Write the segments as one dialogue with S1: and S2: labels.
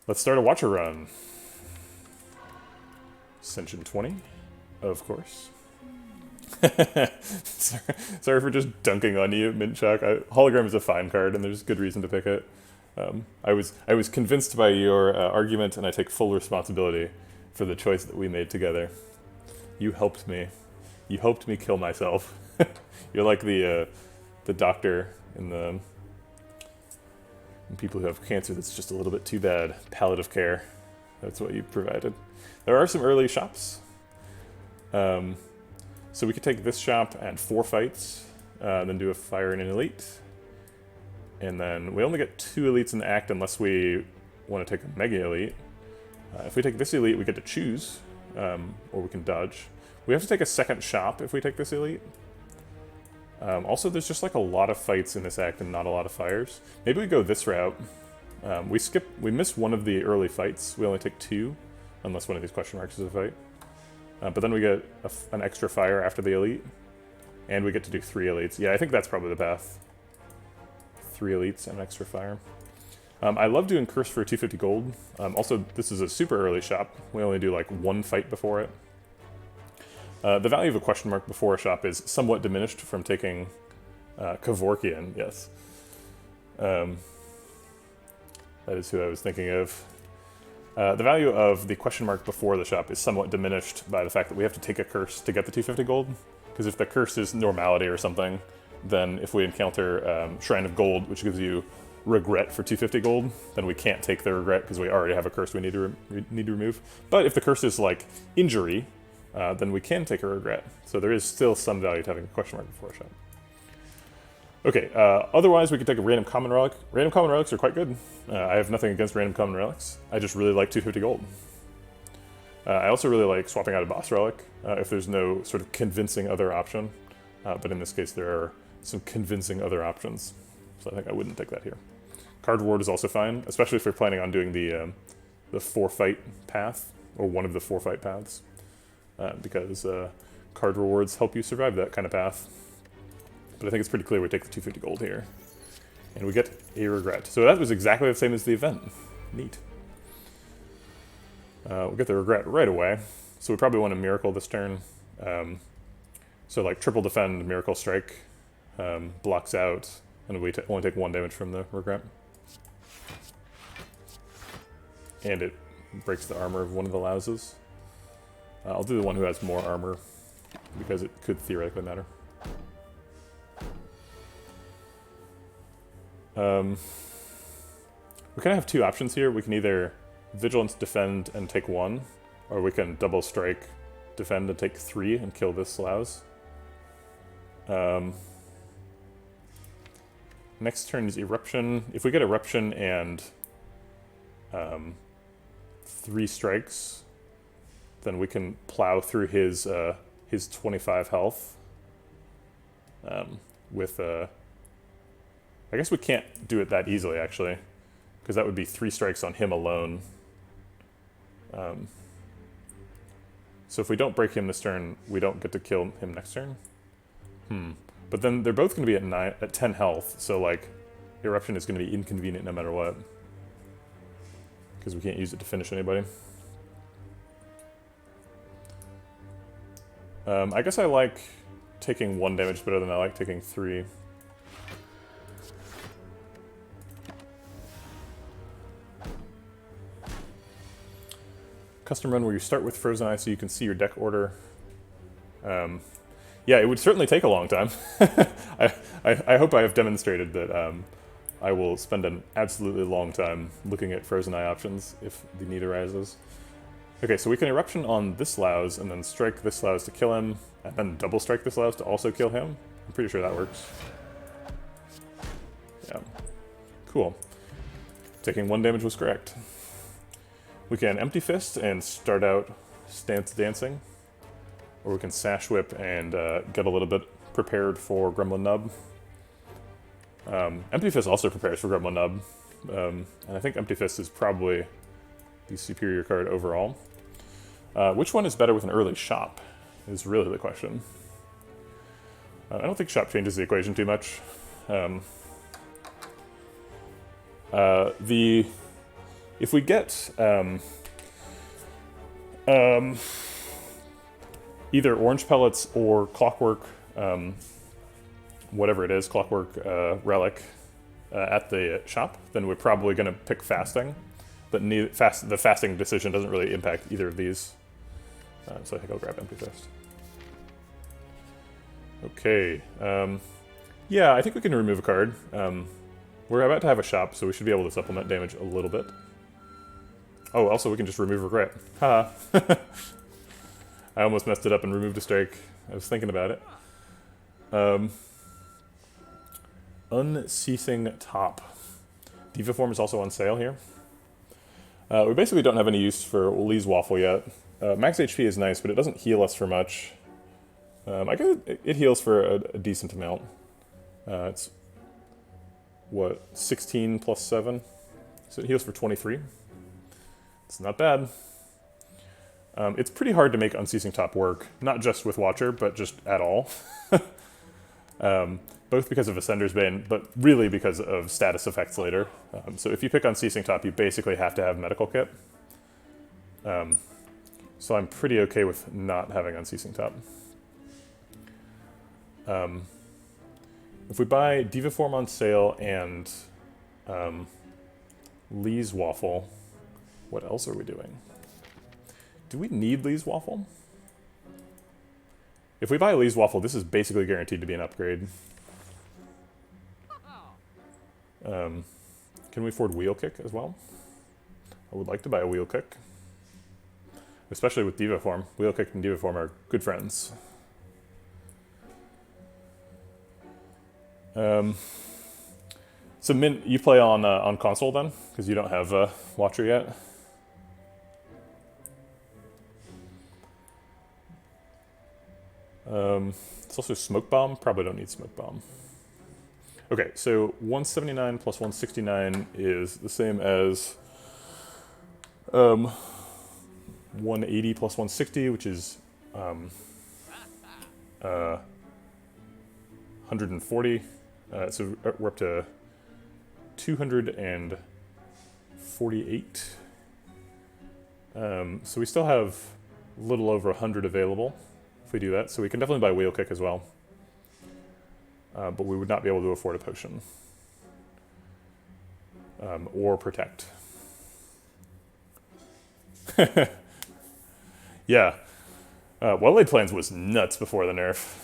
S1: Let's start a watcher run. Ascension 20, of course. Sorry for just dunking on you, Minchuk. Hologram is a fine card, and there's good reason to pick it. I was convinced by your argument, and I take full responsibility for the choice that we made together. You helped me. You helped me kill myself. You're like the doctor in people who have cancer that's just a little bit too bad. Palliative care. That's what you provided. There are some early shops. So we could take this shop and 4 fights, then do a fire and an elite. And then we only get 2 elites in the act unless we want to take a mega elite. If we take this elite, we get to choose, or we can dodge. We have to take a second shop if we take this elite. Also, there's just like a lot of fights in this act and not a lot of fires. Maybe we go this route. We miss one of the early fights. We only take 2, unless one of these question marks is a fight. But then we get an extra fire after the elite, and we get to do 3 elites. Yeah, I think that's probably the path. 3 elites and an extra fire. I love doing Curse for 250 gold. Also, this is a super early shop. We only do like 1 fight before it. The value of a question mark before a shop is somewhat diminished from taking Kevorkian, yes. That is who I was thinking of. The value of the question mark before the shop is somewhat diminished by the fact that we have to take a curse to get the 250 gold. Because if the curse is normality or something, then if we encounter Shrine of Gold, which gives you regret for 250 gold, then we can't take the regret because we already have a curse we need to remove. But if the curse is like injury, then we can take a regret. So there is still some value to having a question mark before a shop. Okay, otherwise we could take a random common relic. Random common relics are quite good. I have nothing against random common relics. I just really like 250 gold. I also really like swapping out a boss relic if there's no sort of convincing other option. But in this case there are some convincing other options. So I think I wouldn't take that here. Card reward is also fine, especially if you're planning on doing the 4-fight path, or one of the 4-fight paths. Because card rewards help you survive that kind of path. But I think it's pretty clear we take the 250 gold here. And we get a regret. So that was exactly the same as the event. Neat. We'll get the regret right away. So we probably want a miracle this turn. So like triple defend, miracle strike, blocks out, and we only take 1 damage from the regret. And it breaks the armor of one of the louses. I'll do the one who has more armor, because it could theoretically matter. We kind of have 2 options here. We can either Vigilance defend and take 1, or we can double strike, defend and take 3 and kill this louse. Next turn is Eruption. If we get Eruption and 3 strikes, then we can plow through his 25 health with I guess we can't do it that easily, actually, because that would be 3 strikes on him alone. So if we don't break him this turn, we don't get to kill him next turn. But then they're both going to be at 10 health, so like Eruption is going to be inconvenient no matter what, because we can't use it to finish anybody. I guess I like taking 1 damage better than I like taking 3. Custom run where you start with Frozen Eye so you can see your deck order. Yeah, it would certainly take a long time. I hope I have demonstrated that I will spend an absolutely long time looking at Frozen Eye options if the need arises. Okay, so we can Eruption on this louse and then strike this louse to kill him, and then double strike this louse to also kill him. I'm pretty sure that works. Yeah. Cool. Taking 1 damage was correct. We can Empty Fist and start out Stance Dancing, or we can Sash Whip and get a little bit prepared for Gremlin Nub. Empty Fist also prepares for Gremlin Nub, and I think Empty Fist is probably the superior card overall. Which one is better with an early shop is really the question. I don't think shop changes the equation too much. The If we get either orange pellets or clockwork, whatever it is, clockwork relic at the shop, then we're probably going to pick fasting. But the fasting decision doesn't really impact either of these. So I think I'll grab empty fist. Okay. Yeah, I think we can remove a card. We're about to have a shop, so we should be able to supplement damage a little bit. Oh, also we can just remove regret. Haha. I almost messed it up and removed a strike. I was thinking about it. Unceasing Top. Diva Form is also on sale here. We basically don't have any use for Lee's Waffle yet. Max HP is nice, but it doesn't heal us for much. I guess it heals for a decent amount. It's, what, 16 plus 7? So it heals for 23. It's not bad. It's pretty hard to make Unceasing Top work, not just with Watcher, but just at all. Both because of Ascender's Bane, but really because of status effects later. So if you pick Unceasing Top, you basically have to have Medical Kit. So I'm pretty okay with not having Unceasing Top. If we buy Diva Form on sale and Lee's Waffle, what else are we doing? Do we need Lee's Waffle? If we buy Lee's Waffle, this is basically guaranteed to be an upgrade. Can we afford Wheel Kick as well? I would like to buy a Wheel Kick. Especially with Diva Form. Wheel Kick and Diva Form are good friends. So Mint, you play on console then? Because you don't have Watcher yet? It's also Smoke Bomb. Probably don't need Smoke Bomb. Okay, so 179 plus 169 is the same as 180 plus 160, which is 140. So we're up to 248. So we still have a little over 100 available if we do that. So we can definitely buy Wheel Kick as well. But we would not be able to afford a potion. Or Protect. Yeah. Well-Laid Plans was nuts before the nerf.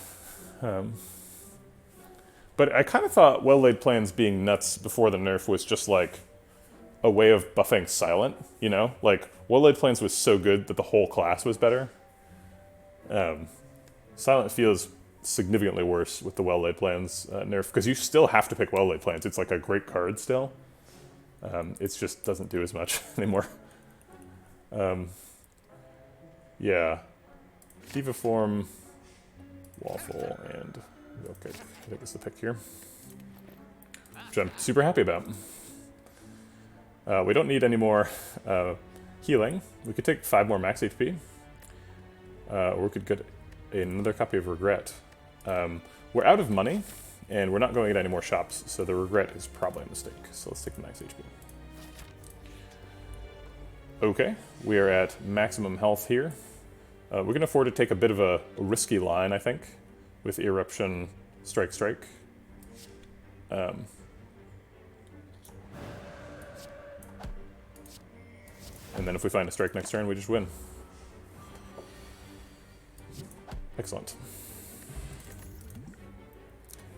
S1: But I kind of thought Well-Laid Plans being nuts before the nerf was just like a way of buffing Silent, you know? Like, Well-Laid Plans was so good that the whole class was better. Silent feels significantly worse with the Well-Laid Plans nerf, because you still have to pick Well-Laid Plans. It's like a great card still. It just doesn't do as much anymore. Yeah. Diva Form, Waffle, and okay, I think it's the pick here. Which I'm super happy about. We don't need any more healing. We could take 5 more max HP. Or we could get another copy of Regret. We're out of money, and we're not going to any more shops, so the Regret is probably a mistake. So let's take the max HP. Okay, we are at maximum health here. We can afford to take a bit of a risky line, I think, with Eruption, Strike, Strike. And then if we find a strike next turn, we just win. Excellent.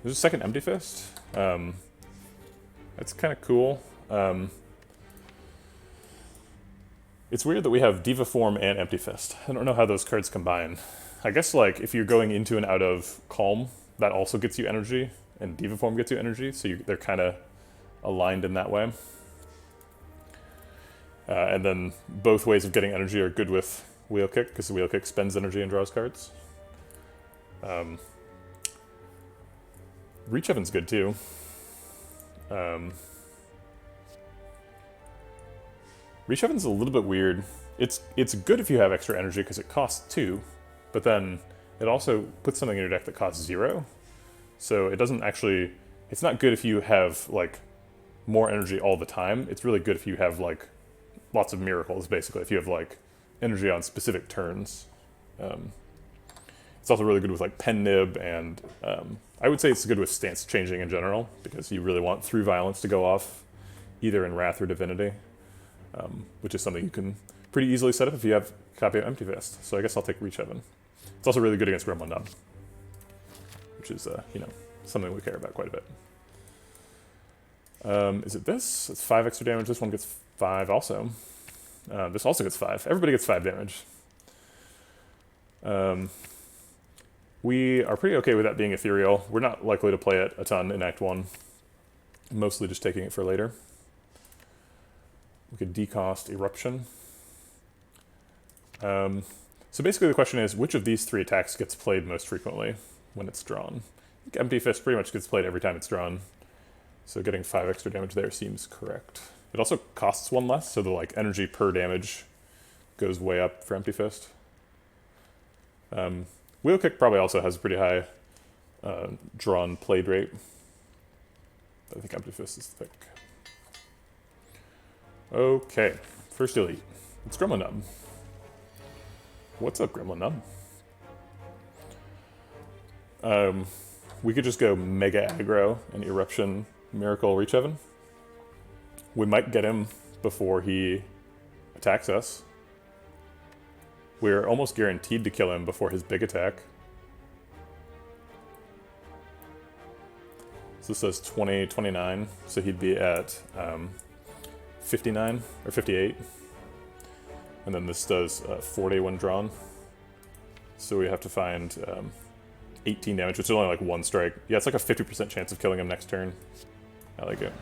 S1: There's a second Empty Fist. That's kind of cool. It's weird that we have Diva Form and Empty Fist. I don't know how those cards combine. I guess like if you're going into and out of Calm, that also gets you energy, and Diva Form gets you energy, so they're kind of aligned in that way. And then both ways of getting energy are good with Wheel Kick, because the Wheel Kick spends energy and draws cards. Reach Heaven's good too. Reach Heaven's a little bit weird. It's good if you have extra energy because it costs 2, but then it also puts something in your deck that costs 0. So it doesn't actually, it's not good if you have like more energy all the time. It's really good if you have like lots of miracles, basically, if you have like energy on specific turns. It's also really good with like pen nib, and I would say it's good with stance changing in general, because you really want through violence to go off either in Wrath or Divinity, which is something you can pretty easily set up if you have a copy of Empty Fist. So I guess I'll take Reach Heaven. It's also really good against Gremlin Nub, which is, something we care about quite a bit. Is it this? It's 5 extra damage. This one gets 5 also. This also gets 5. Everybody gets 5 damage. We are pretty okay with that being ethereal. We're not likely to play it a ton in Act 1. Mostly just taking it for later. We could decost Eruption. So basically the question is, which of these 3 attacks gets played most frequently when it's drawn? I think Empty Fist pretty much gets played every time it's drawn. So getting 5 extra damage there seems correct. It also costs 1 less, so the like energy per damage goes way up for Empty Fist. Wheel Kick probably also has a pretty high drawn played rate. I think Empty Fist is the pick. Okay, first elite. It's Gremlin Nub. What's up, Gremlin Nub? We could just go Mega Aggro and Eruption Miracle Reach Heaven. We might get him before he attacks us. We're almost guaranteed to kill him before his big attack. So this says 20, 29, so he'd be at 59 or 58. And then this does 40 when drawn. So we have to find 18 damage, which is only like 1 strike. Yeah, it's like a 50% chance of killing him next turn. I like it.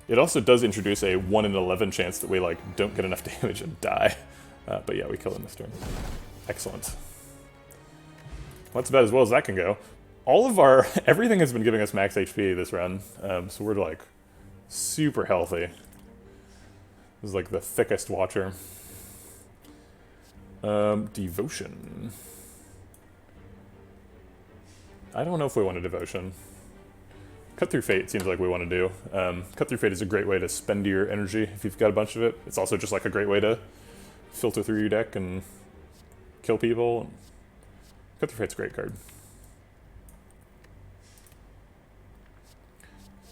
S1: It also does introduce a 1 in 11 chance that we like don't get enough damage and die. But yeah, we kill him this turn. Excellent. Well, that's about as well as that can go. All of our everything has been giving us max HP this run, so we're like super healthy. This is like the thickest Watcher. Devotion. I don't know if we want a Devotion. Cut Through Fate seems like we want to do. Cut Through Fate is a great way to spend your energy if you've got a bunch of it. It's also just like a great way to filter through your deck and kill people. Cut Through Fate's a great card.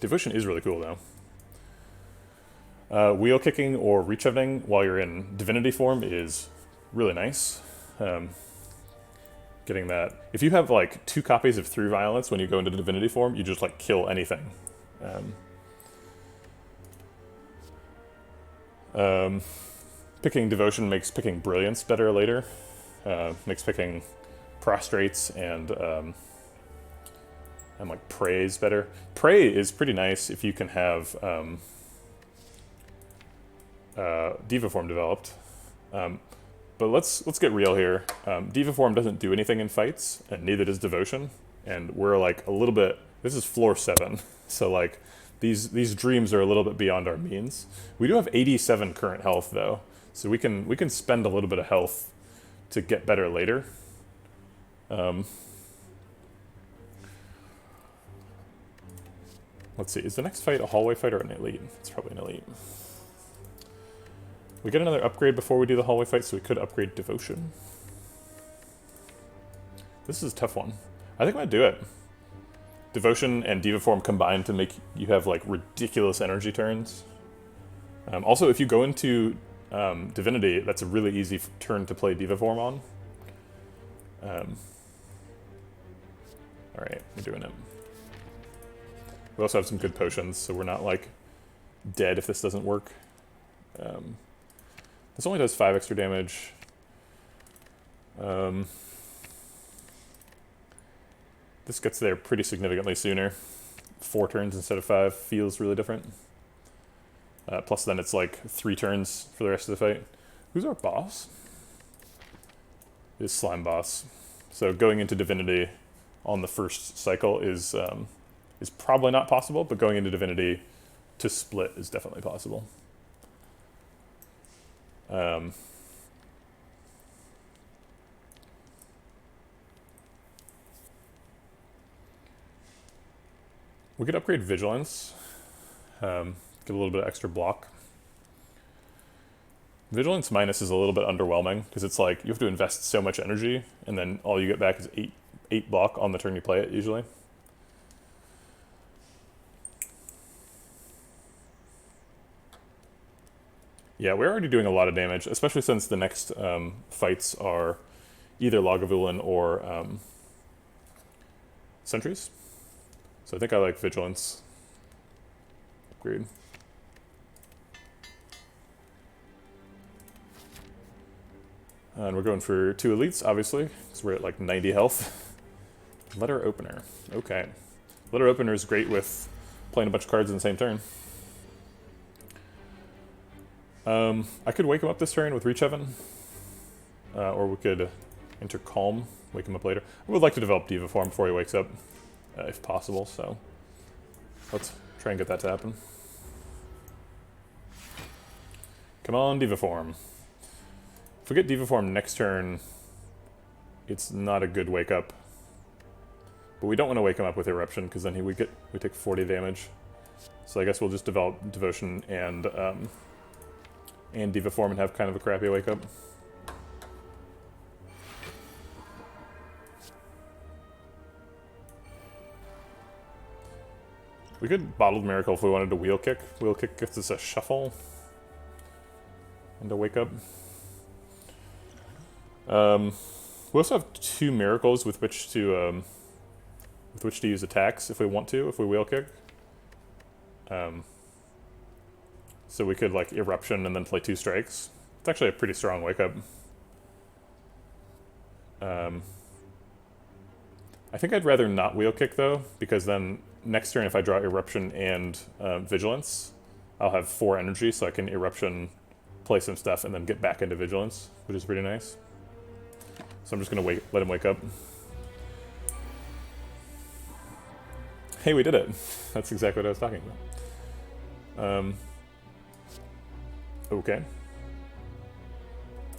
S1: Devotion is really cool though. Wheel Kicking or Reach Heavening while you're in Divinity form is really nice. Getting that. If you have like 2 copies of Through Violence when you go into Divinity form, you just like kill anything. Picking Devotion makes picking Brilliance better later. Makes picking Prostrates and like Praise better. Pray is pretty nice if you can have Deva form developed. But let's get real here. Deva form doesn't do anything in fights, and neither does Devotion. And we're like a little bit. This is floor 7, so like these dreams are a little bit beyond our means. We do have 87 current health though, so we can spend a little bit of health to get better later. Let's see. Is the next fight a hallway fight or an elite? It's probably an elite. We get another upgrade before we do the hallway fight, so we could upgrade Devotion. This is a tough one. I think I'm gonna do it. Devotion and Deva form combined to make you have like ridiculous energy turns. Also, if you go into Divinity, that's a really easy turn to play Deva form on. Alright, we're doing it. We also have some good potions, so we're not like dead if this doesn't work. This only does 5 extra damage. This gets there pretty significantly sooner. 4 turns instead of 5 feels really different. Plus then it's like 3 turns for the rest of the fight. Who's our boss? Is Slime Boss. So going into Divinity on the first cycle is probably not possible, but going into Divinity to split is definitely possible. We could upgrade Vigilance. Get a little bit of extra block. Vigilance minus is a little bit underwhelming because it's like you have to invest so much energy and then all you get back is eight block on the turn you play it usually. Yeah, we're already doing a lot of damage, especially since the next fights are either Lagavulin or sentries. So I think I like Vigilance. Upgrade. And we're going for 2 elites, obviously, because we're at like 90 health. Letter Opener. Okay. Letter Opener is great with playing a bunch of cards in the same turn. I could wake him up this turn with Reach Heaven. Or we could enter Calm, wake him up later. I would like to develop Deva form before he wakes up, if possible, so let's try and get that to happen. Come on, Deva form. If we get Deva form next turn, it's not a good wake up. But we don't want to wake him up with Eruption, because then we take 40 damage. So I guess we'll just develop Devotion and Deva form and have kind of a crappy wake up. We could Bottled Miracle if we wanted to Wheel Kick. Wheel Kick gets us a Shuffle and a Wake Up. We also have 2 Miracles with which to use attacks if we want to, if we Wheel Kick. So we could like Eruption and then play 2 strikes. It's actually a pretty strong Wake Up. I think I'd rather not Wheel Kick though, because then next turn if I draw Eruption and Vigilance, I'll have 4 energy, so I can Eruption, play some stuff, and then get back into Vigilance, which is pretty nice. So I'm just gonna let him wake up. Hey, we did it. That's exactly what I was talking about. Okay.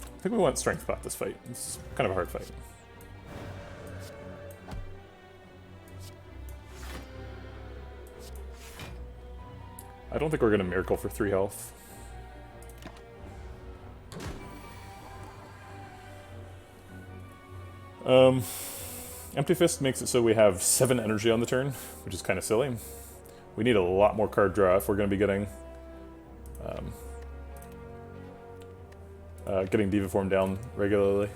S1: I think we want Strength Pot this fight. It's kind of a hard fight. I don't think we're gonna Miracle for 3 health. Empty Fist makes it so we have 7 energy on the turn, which is kind of silly. We need a lot more card draw if we're going to be getting Deva form down regularly.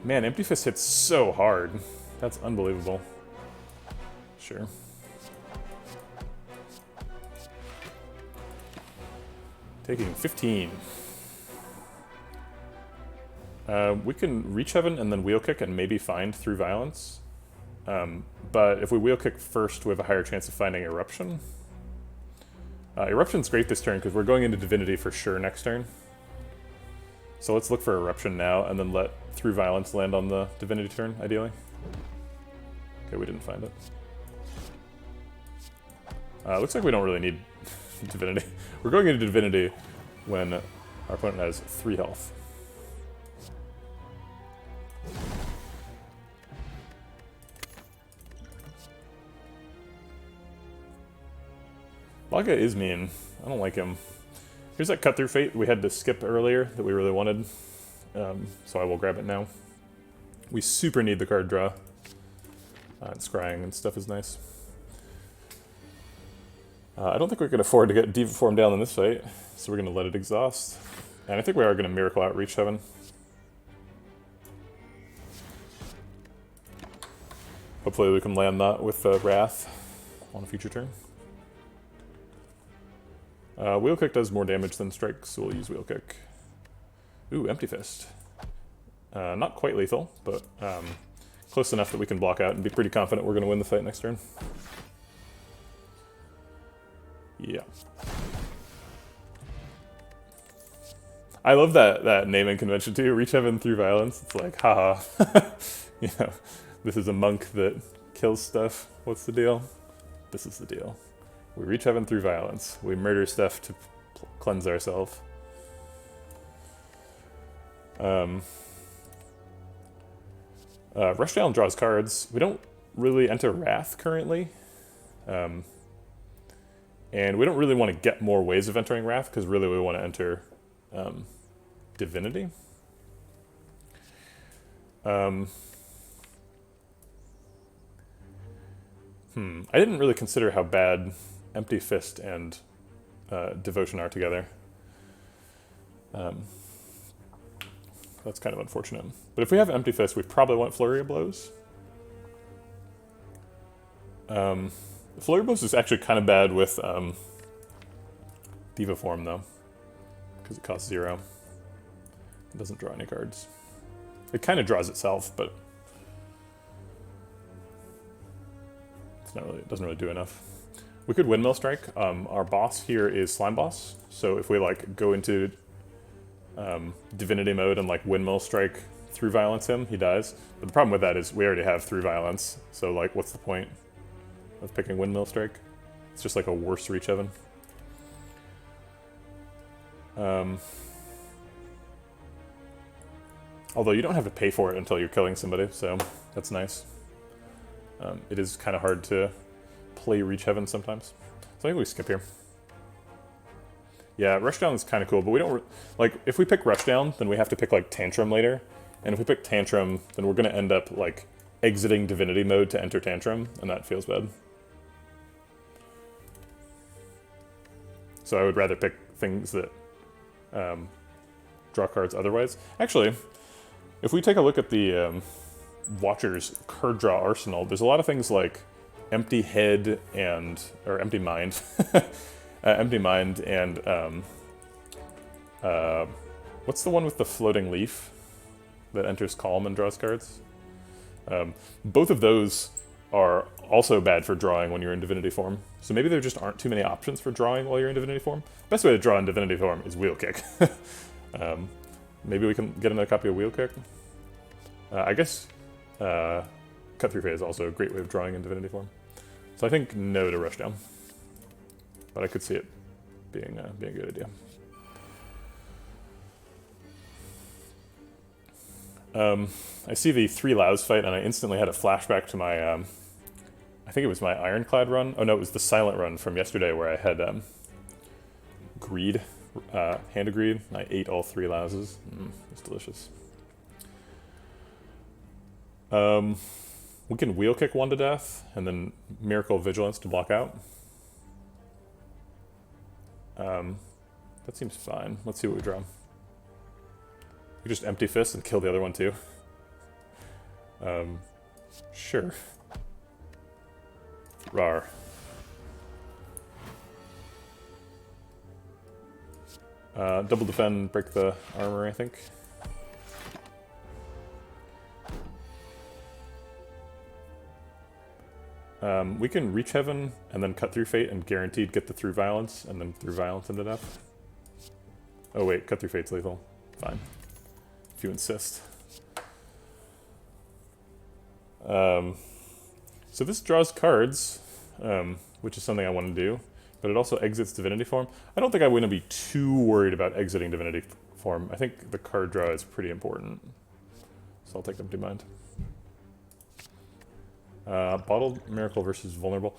S1: Man, Empty Fist hits so hard. That's unbelievable. Sure. Taking 15. We can Reach Heaven and then Wheel Kick and maybe find through Violence. But if we Wheel Kick first, we have a higher chance of finding Eruption. Eruption's great this turn because we're going into Divinity for sure next turn. So let's look for Eruption now and then let Through Violence land on the Divinity turn, ideally. Okay, we didn't find it. Looks like we don't really need Divinity. We're going into Divinity when our opponent has 3 health. Laga is mean. I don't like him. Here's that Cut Through Fate we had to skip earlier that we really wanted. So I will grab it now. We super need the card draw. And scrying and stuff is nice. I don't think we can afford to get Deva form down in this fight, so we're going to let it exhaust. And I think we are going to Miracle out Reach Heaven. Hopefully we can land that with Wrath on a future turn. Wheel Kick does more damage than Strike, so we'll use Wheel Kick. Ooh, Empty Fist. Not quite lethal, but close enough that we can block out and be pretty confident we're going to win the fight next turn. Yeah. I love that naming convention too. Reach Heaven Through Violence. It's like, haha. You know, this is a monk that kills stuff. What's the deal? This is the deal. We Reach Heaven Through Violence. We murder stuff to cleanse ourselves. Rushdown draws cards. We don't really enter Wrath currently. And we don't really want to get more ways of entering Wrath, because really we want to enter Divinity. I didn't really consider how bad Empty Fist and Devotion are together. That's kind of unfortunate. But if we have Empty Fist, we probably want Flurry of Blows. Flurry of Blows is actually kind of bad with Diva form, though, because it costs 0. It doesn't draw any cards. It kind of draws itself, but it's not really. It doesn't really do enough. We could Windmill Strike. Our boss here is Slime Boss, so if we like go into Divinity mode and like Windmill Strike through Violence him, he dies. But the problem with that is we already have 3 Violence, so like what's the point of picking Windmill Strike? It's just like a worse reach of him. Although you don't have to pay for it until you're killing somebody, so that's nice. It is kind of hard to play Reach Heaven sometimes. So I think we skip here. Yeah, Rushdown is kind of cool, but we don't... like, if we pick Rushdown, then we have to pick, like, Tantrum later. And if we pick Tantrum, then we're going to end up, like, exiting Divinity mode to enter Tantrum, and that feels bad. So I would rather pick things that draw cards otherwise. Actually, if we take a look at the Watcher's card draw arsenal, there's a lot of things like Empty Head and... or Empty Mind. Empty Mind and... what's the one with the floating leaf that enters Calm and draws cards? Both of those are also bad for drawing when you're in Divinity form. So maybe there just aren't too many options for drawing while you're in Divinity form. Best way to draw in Divinity form is Wheel Kick. Maybe we can get another copy of Wheel Kick. I guess Cut Through Fate is also a great way of drawing in Divinity form. So I think no to Rushdown. But I could see it being a good idea. I see the 3 Laos fight, and I instantly had a flashback to my, I think it was my Ironclad run. Oh no, it was the Silent run from yesterday where I had Greed, Hand of Greed, and I ate all 3 Laoses. It's delicious. We can Wheel Kick 1 to death, and then Miracle Vigilance to block out. That seems fine. Let's see what we draw. We just Empty Fist and kill the other one too. Sure. Rar. Double defend, break the armor, I think. We can Reach Heaven and then Cut Through Fate and guaranteed get the Through Violence and then Through Violence into death. Oh wait, Cut Through Fate's lethal. Fine. If you insist. So this draws cards, which is something I want to do, but it also exits Divinity form. I don't think I want to be too worried about exiting Divinity form. I think the card draw is pretty important. So I'll take Empty Mind. Bottled Miracle versus Vulnerable.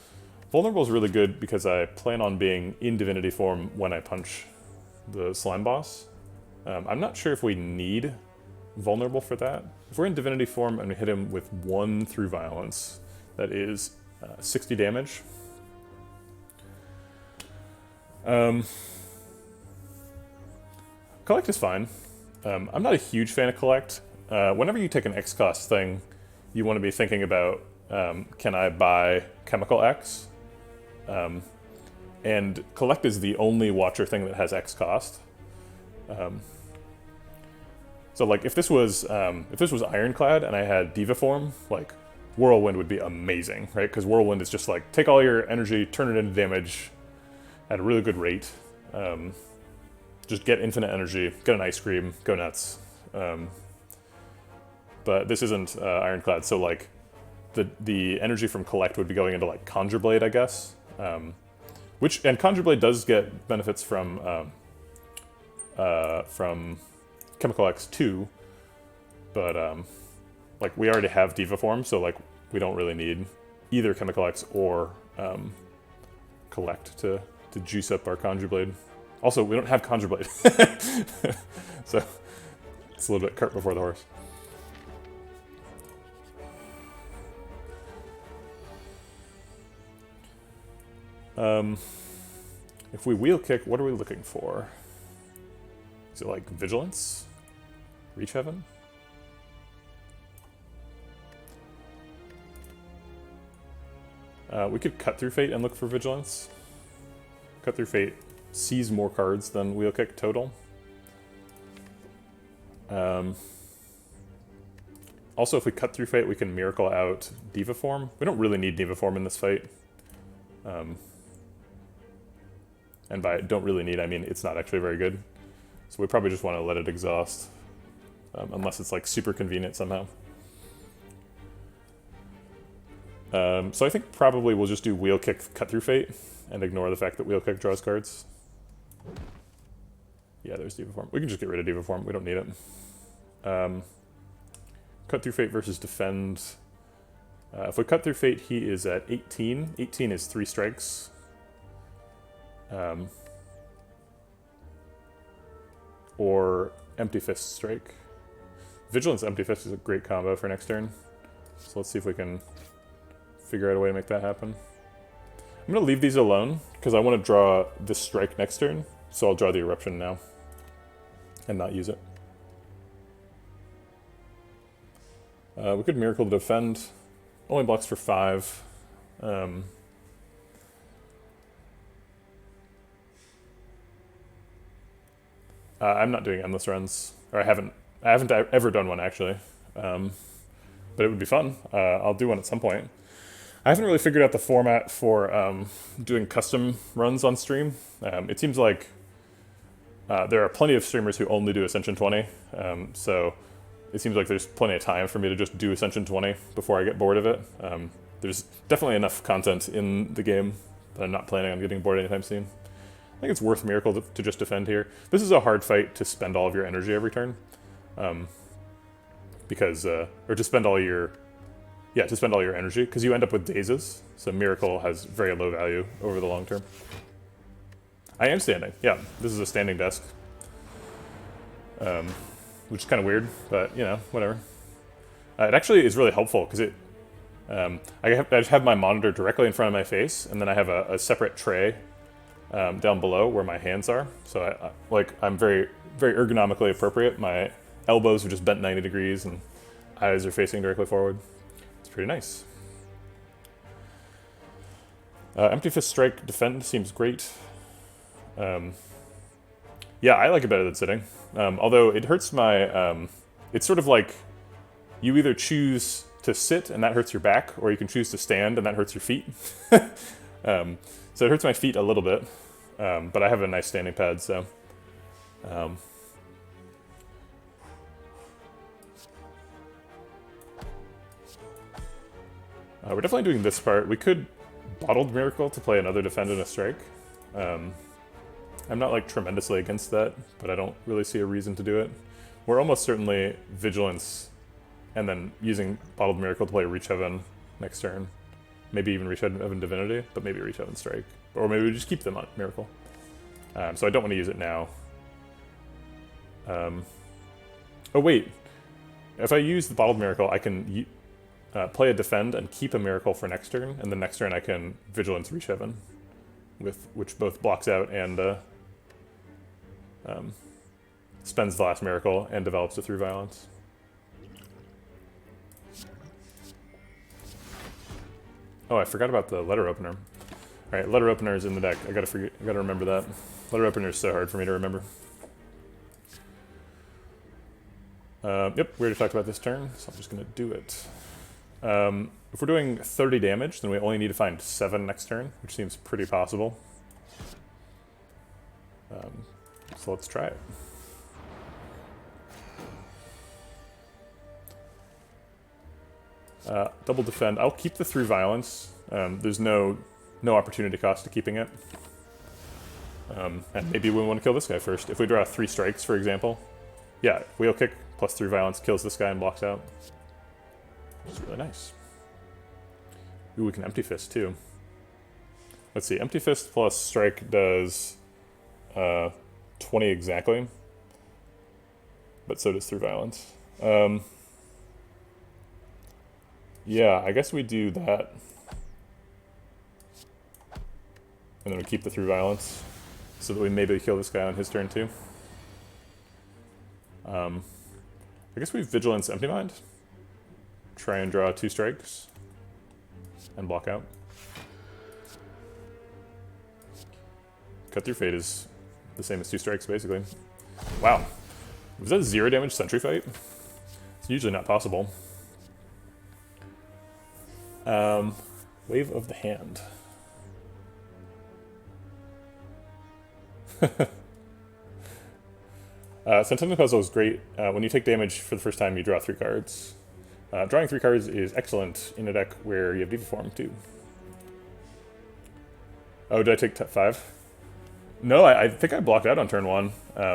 S1: Vulnerable is really good because I plan on being in Divinity form when I punch the Slime Boss. I'm not sure if we need Vulnerable for that. If we're in Divinity form and we hit him with 1 Through Violence, that is 60 damage. Collect is fine. I'm not a huge fan of Collect. Whenever you take an X cost thing, you want to be thinking about, can I buy Chemical X? And Collect is the only Watcher thing that has X cost. So like if this was Ironclad and I had Diva form, like Whirlwind would be amazing, right? Because Whirlwind is just like take all your energy, turn it into damage at a really good rate. Just get infinite energy, get an ice cream, go nuts. But this isn't Ironclad, so like the energy from Collect would be going into like Conjure Blade, I guess. And Conjure Blade does get benefits from Chemical X 2, but like we already have Diva form, so like we don't really need either Chemical X or collect to juice up our Conjure Blade. Also, we don't have Conjure Blade. So, it's a little bit cart before the horse. If we wheel kick, what are we looking for? Is it like Vigilance? Reach Heaven? We could Cut Through Fate and look for Vigilance. Cut Through Fate sees more cards than Wheel Kick total. Also, if we Cut Through Fate, we can Miracle out Deva Form. We don't really need Deva Form in this fight. And by don't really need, I mean it's not actually very good. So we probably just want to let it exhaust. Unless it's like super convenient somehow. So I think probably we'll just do Wheel Kick Cut Through Fate and ignore the fact that Wheel Kick draws cards. Yeah, there's Deva Form. We can just get rid of Deva Form. We don't need it. Cut Through Fate versus Defend. If we Cut Through Fate, he is at 18. 18 is 3 strikes. Or Empty Fist Strike. Vigilance Empty Fist is a great combo for next turn. So let's see if we can figure out a way to make that happen. I'm going to leave these alone, because I want to draw this strike next turn, so I'll draw the Eruption now, and not use it. We could Miracle to Defend. Only blocks for 5. I'm not doing endless runs, or I haven't ever done one actually, but it would be fun. I'll do one at some point. I haven't really figured out the format for doing custom runs on stream. It seems like there are plenty of streamers who only do Ascension 20, so it seems like there's plenty of time for me to just do Ascension 20 before I get bored of it. There's definitely enough content in the game that I'm not planning on getting bored anytime soon. I think it's worth Miracle to just defend here. This is a hard fight to spend all of your energy every turn. Or to spend all your energy, because you end up with dazes, so Miracle has very low value over the long term. I am standing, yeah, this is a standing desk. Which is kind of weird, but you know, whatever. It actually is really helpful, because I just have my monitor directly in front of my face, and then I have a separate tray down below where my hands are, so I'm very, very ergonomically appropriate. My elbows are just bent 90 degrees, and eyes are facing directly forward. It's pretty nice. Empty Fist Strike Defend seems great. Yeah, I like it better than sitting. Although it hurts my... it's sort of like you either choose to sit and that hurts your back, or you can choose to stand and that hurts your feet. So it hurts my feet a little bit, but I have a nice standing pad, so... we're definitely doing this part. We could Bottled Miracle to play another Defend and a Strike. I'm not tremendously against that, but I don't really see a reason to do it. We're almost certainly Vigilance, and then using Bottled Miracle to play Reach Heaven next turn. Maybe even Reach Heaven Divinity, but maybe Reach Heaven Strike. Or maybe we just keep them on Miracle. So I don't want to use it now. Oh wait, if I use the Bottled Miracle, I can play a Defend and keep a Miracle for next turn, and then next turn I can Vigilance Reach Heaven, which both blocks out and spends the last Miracle and develops it through Violence. Oh, I forgot about the Letter Opener. Alright, Letter Opener is in the deck. I gotta remember that. Letter Opener is so hard for me to remember. Yep, we already talked about this turn, so I'm just gonna do it. If we're doing 30 damage, then we only need to find 7 next turn, which seems pretty possible. So let's try it. Double Defend. I'll keep the 3 Violence. There's no opportunity cost to keeping it. And maybe we want to kill this guy first. If we draw 3 strikes, for example. Yeah, Wheel Kick plus 3 Violence kills this guy and blocks out. Which is really nice. Ooh, we can Empty Fist too. let's see, Empty Fist plus Strike does 20 exactly, but so does Through Violence. Yeah, I guess we do that. And then we keep the Through Violence, so that we maybe kill this guy on his turn too. I guess we Vigilance Empty Mind. Try and draw 2 strikes. And block out. Cut Through Fate is the same as 2 strikes, basically. Wow. Was that 0 damage Sentry Fight? It's usually not possible. Wave of the Hand. Centennial Puzzle is great. When you take damage for the first time, you draw 3 cards. Drawing 3 cards is excellent in a deck where you have Deva form too. Oh, did I take 5? No, I think I blocked out on turn 1,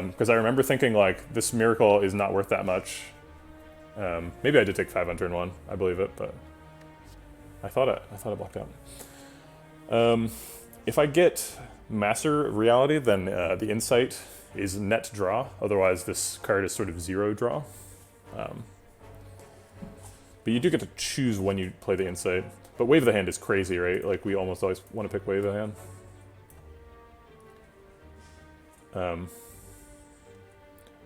S1: because I remember thinking, like, this miracle is not worth that much. Maybe I did take 5 on turn 1, I believe it, but I thought I blocked out. If I get Master Reality, then the Insight is net draw, otherwise this card is sort of 0 draw. But you do get to choose when you play the Insight. But Wave of the Hand is crazy, right? Like, we almost always want to pick Wave of the Hand.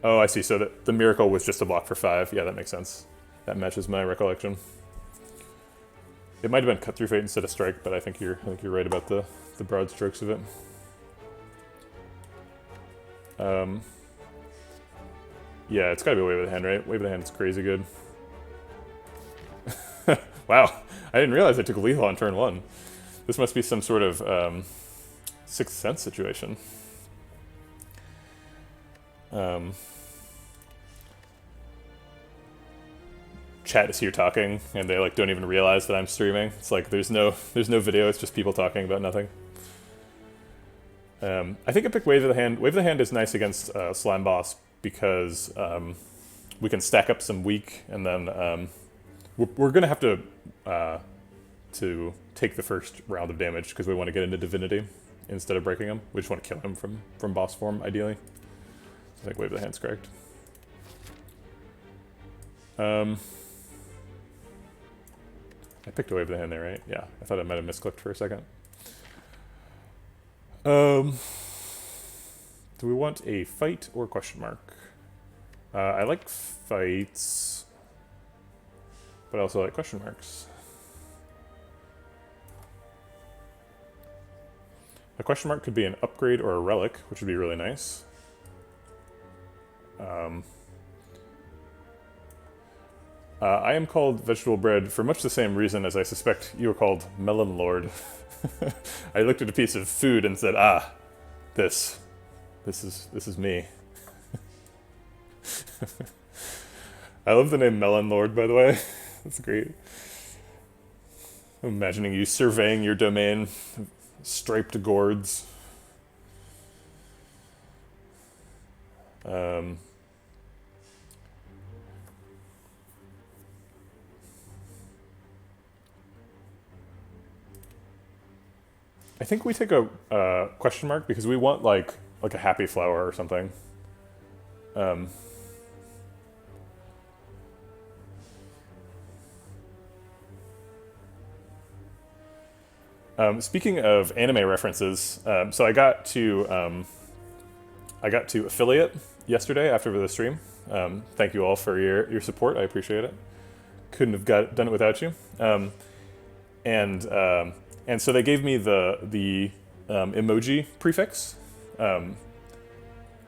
S1: Oh, I see. So the miracle was just a block for 5. Yeah, that makes sense. That matches my recollection. It might have been Cut Through Fate instead of Strike, but I think you're right about the broad strokes of it. Yeah, it's gotta be Wave of the Hand, right? Wave of the Hand is crazy good. Wow, I didn't realize I took lethal on turn 1. This must be some sort of Sixth Sense situation. Chat is here talking, and they like don't even realize that I'm streaming. It's like there's no video. It's just people talking about nothing. I think I picked Wave of the Hand. Wave of the Hand is nice against Slime Boss because we can stack up some weak, and then we're gonna have to take the first round of damage because we want to get into Divinity instead of breaking him. We just want to kill him from boss form, ideally. So I think Wave of the Hand's correct. I picked a Wave of the Hand there, right? Yeah, I thought I might have misclicked for a second. Do we want a fight or question mark? I like fights, but I also like question marks. A question mark could be an upgrade or a relic, which would be really nice. I am called Vegetable Bread for much the same reason as I suspect you are called Melon Lord. I looked at a piece of food and said, "Ah, this is me." I love the name Melon Lord, by the way. That's great. I'm imagining you surveying your domain, striped gourds. I think we take a question mark because we want like a happy flower or something. Speaking of anime references, so I got to affiliate yesterday after the stream. Thank you all for your support. I appreciate it. Couldn't have done it without you. And so they gave me the emoji prefix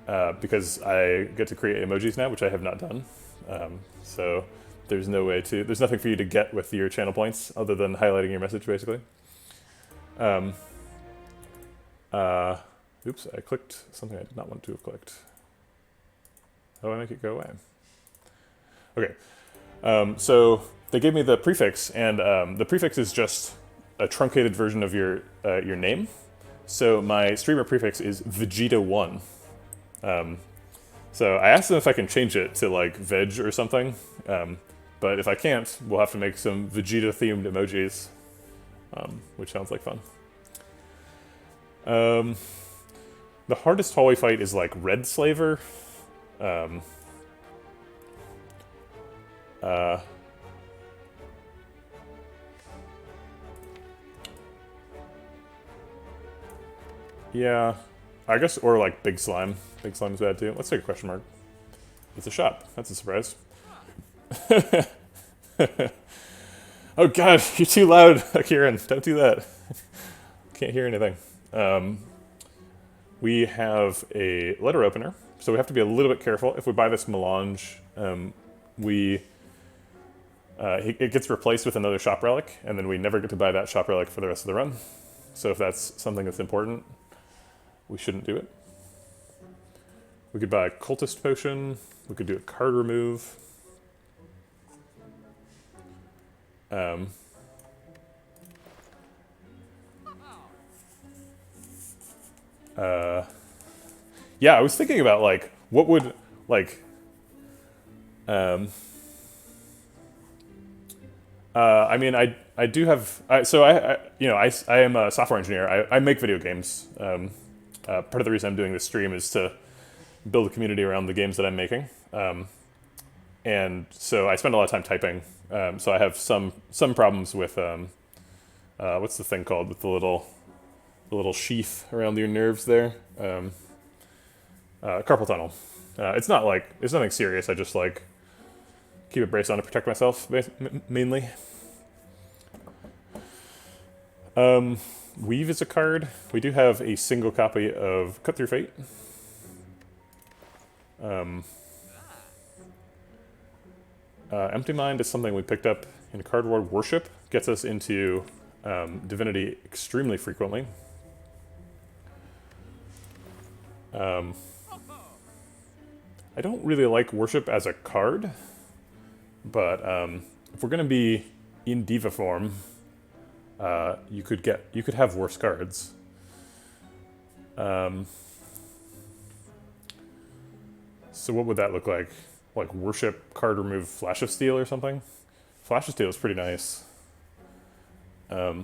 S1: because I get to create emojis now, which I have not done. So there's nothing for you to get with your channel points other than highlighting your message, basically. Oops, I clicked something I did not want to have clicked. How do I make it go away? Okay, so they gave me the prefix, and the prefix is just a truncated version of your name. So my streamer prefix is Vegeta1. So I asked them if I can change it to like veg or something, but if I can't, we'll have to make some Vegeta-themed emojis, which sounds like fun. The hardest hallway fight is like Red Slaver. Um, uh, yeah, I guess, or like Big Slime. Big Slime's bad too. Let's take a question mark. It's a shop. That's a surprise. Oh god, you're too loud, Kieran. Don't do that. Can't hear anything. We have a letter opener, so we have to be a little bit careful. If we buy this melange, it gets replaced with another shop relic, and then we never get to buy that shop relic for the rest of the run. So if that's something that's important, we shouldn't do it. We could buy a cultist potion. We could do a card remove. Yeah, I was thinking about like what would like I mean, I do have I am a software engineer. I make video games. Part of the reason I'm doing this stream is to build a community around the games that I'm making. And so I spend a lot of time typing. So I have some problems with what's the thing called with the little sheath around your nerves there. Carpal tunnel. It's nothing serious. I just like keep a brace on to protect myself mainly. Weave is a card. We do have a single copy of Cut Through Fate. Empty Mind is something we picked up in Card War. Worship gets us into Divinity extremely frequently. I don't really like Worship as a card, but if we're gonna be in Deva form, you could have worse cards. So what would that look like? Like Worship, card remove, Flash of Steel or something? Flash of Steel is pretty nice. I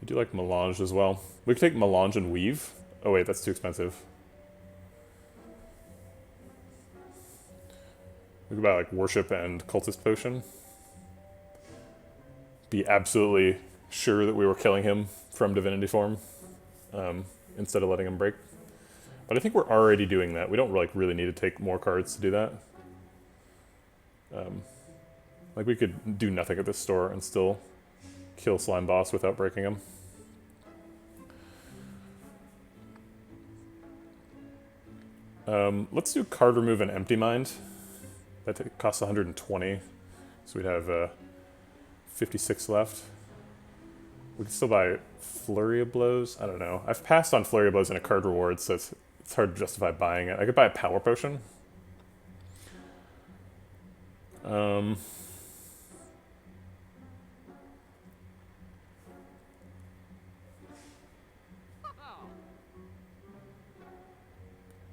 S1: do like Melange as well. We could take Melange and Weave. Oh wait, that's too expensive. We could buy like Worship and Cultist Potion. Be absolutely sure that we were killing him from Divinity form instead of letting him break. But I think we're already doing that. We don't really need to take more cards to do that. Like we could do nothing at this store and still kill Slime Boss without breaking him. Let's do card remove and Empty Mind. That costs 120, so we'd have 56 left. We can still buy Flurry of Blows. I don't know. I've passed on Flurry of Blows in a card reward, so it's hard to justify buying it. I could buy a Power Potion.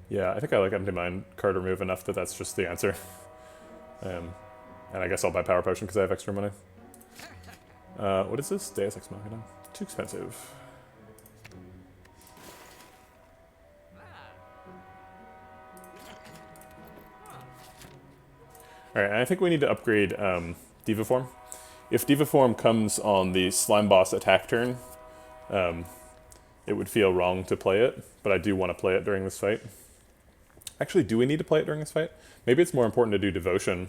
S1: Yeah, I think I like Empty Mind card remove enough that that's just the answer. And I guess I'll buy Power Potion because I have extra money. What is this? Deus Ex Machina. Too expensive. Alright, I think we need to upgrade Deva Form. If Deva Form comes on the Slime Boss attack turn, it would feel wrong to play it, but I do want to play it during this fight. Actually, do we need to play it during this fight? Maybe it's more important to do Devotion,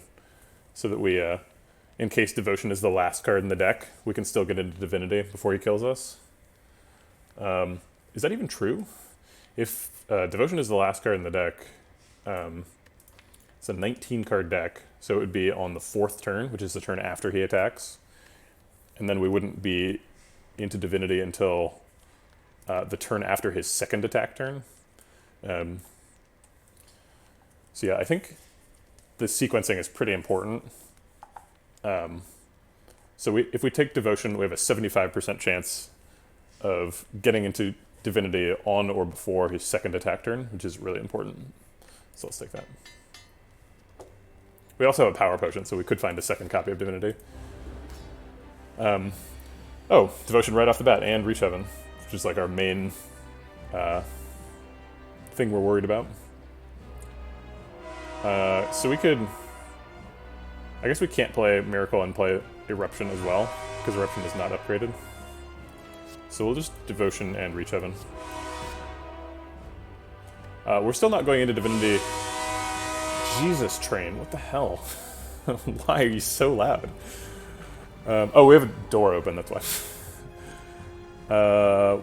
S1: so that we, in case Devotion is the last card in the deck, we can still get into Divinity before he kills us. Is that even true? If Devotion is the last card in the deck, it's a 19-card deck, so it would be on the 4th turn, which is the turn after he attacks. And then we wouldn't be into Divinity until the turn after his 2nd attack turn. So yeah, I think the sequencing is pretty important. So if we take Devotion, we have a 75% chance of getting into Divinity on or before his 2nd attack turn, which is really important. So let's take that. We also have a power potion, so we could find a second copy of Divinity. Oh, Devotion right off the bat, and Reach Heaven, which is like our main thing we're worried about. So we could... I guess we can't play Miracle and play Eruption as well, because Eruption is not upgraded. So we'll just Devotion and Reach Heaven. We're still not going into Divinity. Jesus, Train, what the hell? Why are you so loud? Oh, we have a door open, that's why.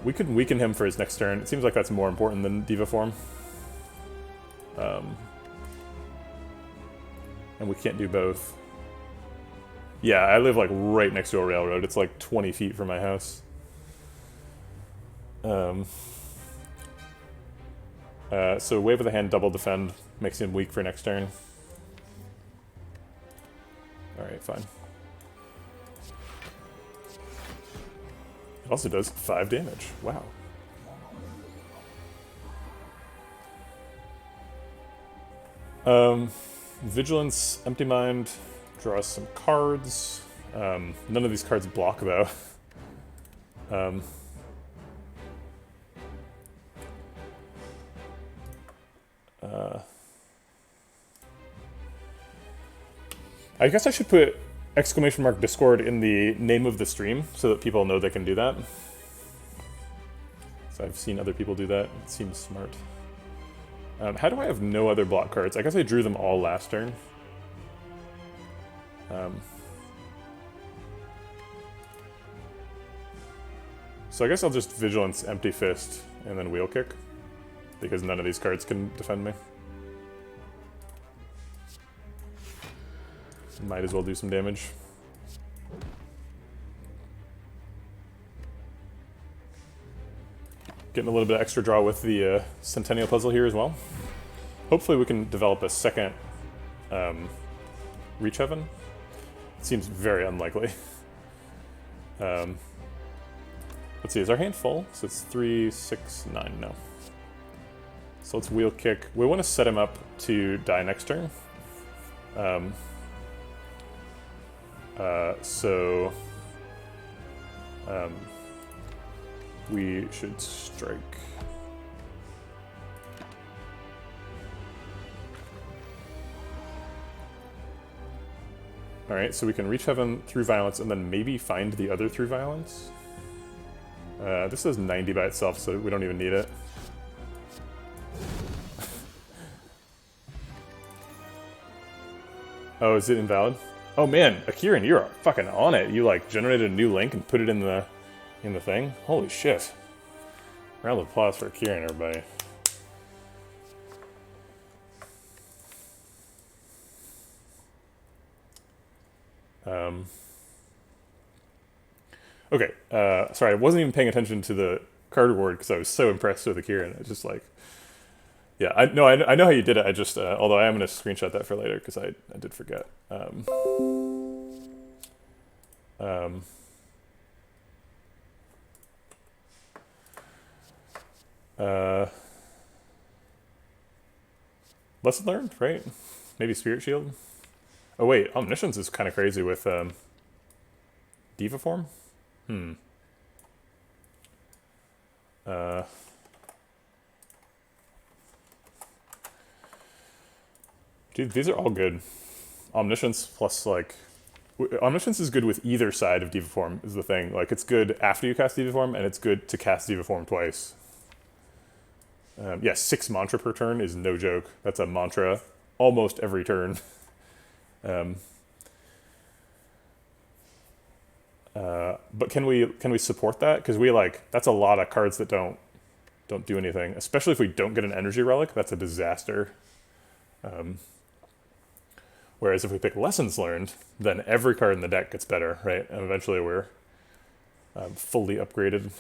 S1: We could weaken him for his next turn. It seems like that's more important than Diva form. And we can't do both. Yeah, I live like right next to a railroad. It's like 20 feet from my house. So Wave of the Hand, double defend, makes him weak for next turn. Alright, fine. It also does 5 damage. Wow. Vigilance, Empty Mind, draws some cards. None of these cards block, though. I guess I should put ! Discord in the name of the stream so that people know they can do that. So I've seen other people do that. It seems smart. How do I have no other block cards? I guess I drew them all last turn. So I guess I'll just Vigilance, Empty Fist, and then Wheel Kick, because none of these cards can defend me. Might as well do some damage. Getting a little bit of extra draw with the Centennial Puzzle here as well. Hopefully we can develop a second Reach Heaven. It seems very unlikely. Let's see, is our hand full? So it's 3, 6, 9, no. So let's Wheel Kick. We want to set him up to die next turn. We should strike. Alright, so we can Reach Heaven through Violence and then maybe find the other through Violence. This is 90 by itself, so we don't even need it. Oh, is it invalid? Oh man, Akiran, you're fucking on it. You like generated a new link and put it in the thing. Holy shit! Round of applause for Akiran, everybody. Okay, sorry, I wasn't even paying attention to the card reward because I was so impressed with Akiran. It's just like, yeah, I know how you did it. I just, although I am going to screenshot that for later because I did forget. Lesson learned, right? Maybe Spirit Shield. Oh wait, Omniscience is kind of crazy with Diva form. Dude, these are all good. Omniscience plus like... Omniscience is good with either side of Diva form is the thing. Like, it's good after you cast Diva form, and it's good to cast Diva form twice. Yeah, 6 mantra per turn is no joke. That's a mantra almost every turn. But can we support that? Because we like, that's a lot of cards that don't do anything. Especially if we don't get an energy relic, that's a disaster. Whereas if we pick Lessons Learned, then every card in the deck gets better, right? And eventually we're fully upgraded.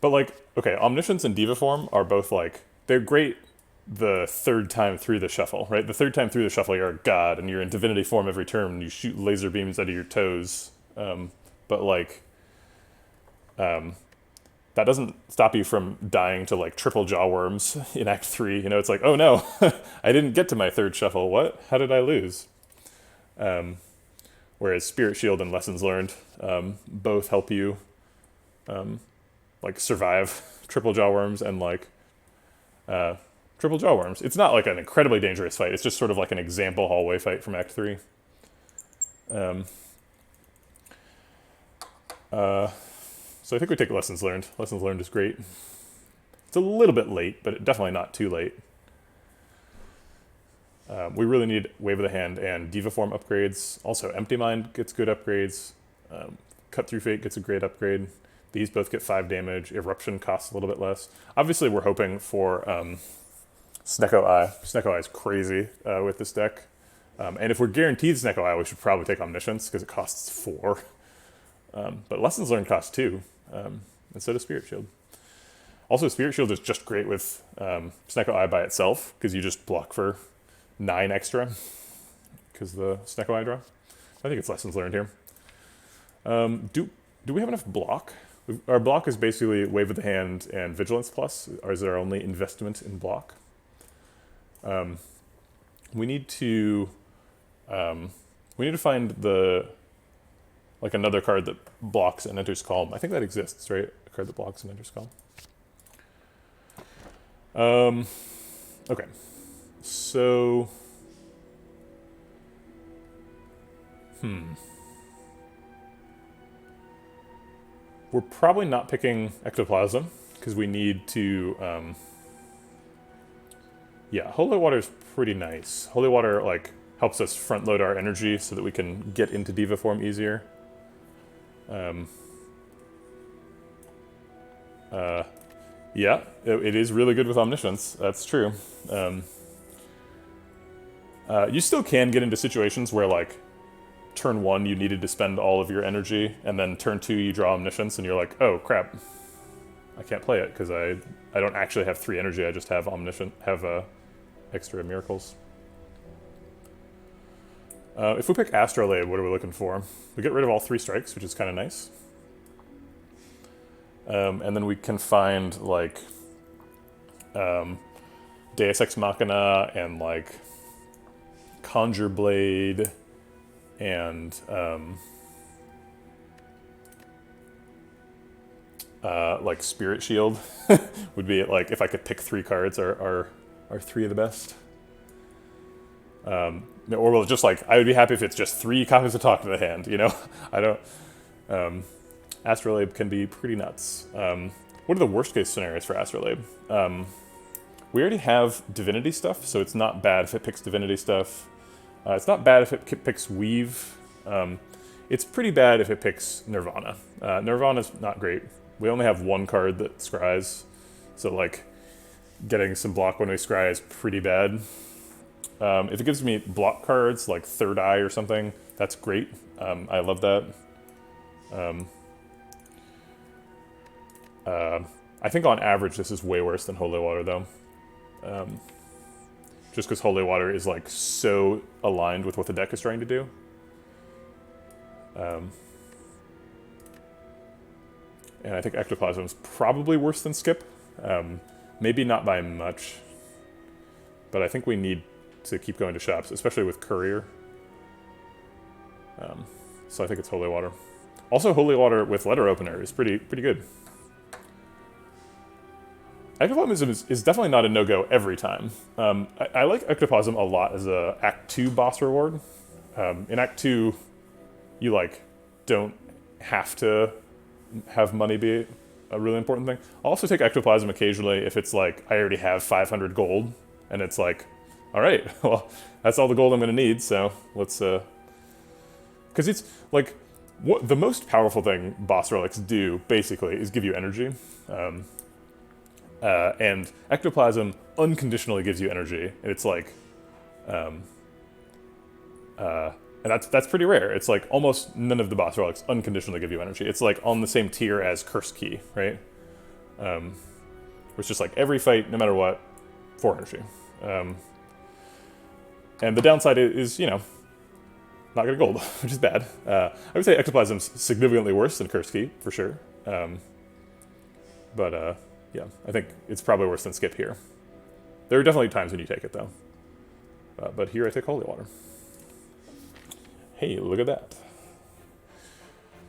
S1: But like, okay, Omniscience and Diva form are both like, they're great the third time through the shuffle, right? The third time through the shuffle, you're a god, and you're in Divinity form every turn, and you shoot laser beams out of your toes. But like, that doesn't stop you from dying to like triple jaw worms in Act 3. You know, it's like, oh no, I didn't get to my third shuffle. What? How did I lose? Whereas Spirit Shield and Lessons Learned both help you like survive triple jaw worms and like triple jaw worms. It's not like an incredibly dangerous fight. It's just sort of like an example hallway fight from Act 3. So I think we take Lessons Learned. Lessons Learned is great. It's a little bit late, but definitely not too late. We really need Wave of the Hand and Diva Form upgrades. Also, Empty Mind gets good upgrades. Cut Through Fate gets a great upgrade. These both get 5 damage. Eruption costs a little bit less. Obviously, we're hoping for Snecko Eye. Snecko Eye is crazy with this deck. And if we're guaranteed Snecko Eye, we should probably take Omniscience because it costs 4. But Lessons Learned costs 2, and so does Spirit Shield. Also, Spirit Shield is just great with Snecko Eye by itself because you just block for 9 extra because the Snecko Eye draw. I think it's Lessons Learned here. Do we have enough block? Our block is basically Wave of the Hand and Vigilance Plus, or is our only investment in block? We need to find the like another card that blocks and enters Calm. I think that exists, right? A card that blocks and enters Calm. Okay. So we're probably not picking Ectoplasm because we need to yeah, Holy Water is pretty nice. Holy Water like helps us front load our energy so that we can get into Diva Form easier. Yeah, it is really good with Omniscience. That's true. You still can get into situations where like turn 1 you needed to spend all of your energy, and then turn 2 you draw Omniscience, and you're like, oh crap, I can't play it because I don't actually have 3 energy. I just have extra miracles. If we pick Astrolabe, what are we looking for? We get rid of all 3 strikes, which is kind of nice. And then we can find like Deus Ex Machina and like Conjure Blade and like Spirit Shield would be like, if I could pick 3 cards, are 3 of the best. Or we'll just like, I would be happy if it's just 3 copies of Talk to the Hand, you know? I don't, Astrolabe can be pretty nuts. What are the worst case scenarios for Astrolabe? We already have Divinity stuff, so it's not bad if it picks Divinity stuff. It's not bad if it picks Weave. It's pretty bad if it picks Nirvana. Nirvana's not great. We only have 1 card that scries, so like getting some block when we scry is pretty bad. If it gives me block cards like Third Eye or something, that's great. I love that. I think on average this is way worse than Holy Water though. Just because Holy Water is like so aligned with what the deck is trying to do. And I think Ectoplasm is probably worse than Skip. Maybe not by much, but I think we need to keep going to shops, especially with Courier. So I think it's Holy Water. Also, Holy Water with Letter Opener is pretty good. Ectoplasm is definitely not a no-go every time. I like Ectoplasm a lot as a Act 2 boss reward. In Act 2, you like don't have to have money be a really important thing. I'll also take Ectoplasm occasionally if it's like, I already have 500 gold, and it's like, all right, well, that's all the gold I'm going to need, so let's... Because it's, like, what the most powerful thing boss relics do, basically, is give you energy. And Ectoplasm unconditionally gives you energy, and it's like... and that's pretty rare. It's like almost none of the boss relics unconditionally give you energy. It's like on the same tier as Curse Key, right? It's just like every fight, no matter what, 4 energy. And the downside is, you know, not getting gold, which is bad. I would say Ectoplasm's significantly worse than Curse Key, for sure. But yeah, I think it's probably worse than skip here. There are definitely times when you take it though. But here I take holy water. Hey, look at that.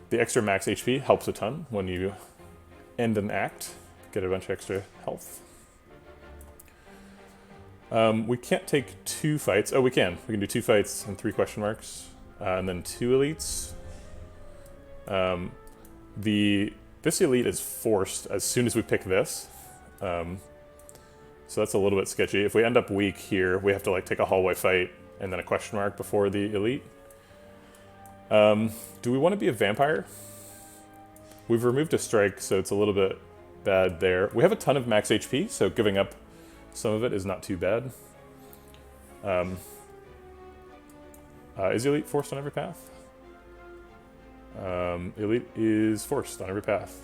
S1: The extra max HP helps a ton when you end an act. Get a bunch of extra health. We can't take 2 fights. Oh, we can. We can do 2 fights and 3 question marks. And then 2 elites. This elite is forced as soon as we pick this. So that's a little bit sketchy. If we end up weak here, we have to like take a hallway fight and then a question mark before the elite. Do we want to be a vampire? We've removed a strike, so it's a little bit bad there. We have a ton of max HP, so giving up some of it is not too bad. Is the elite forced on every path? Elite is forced on every path.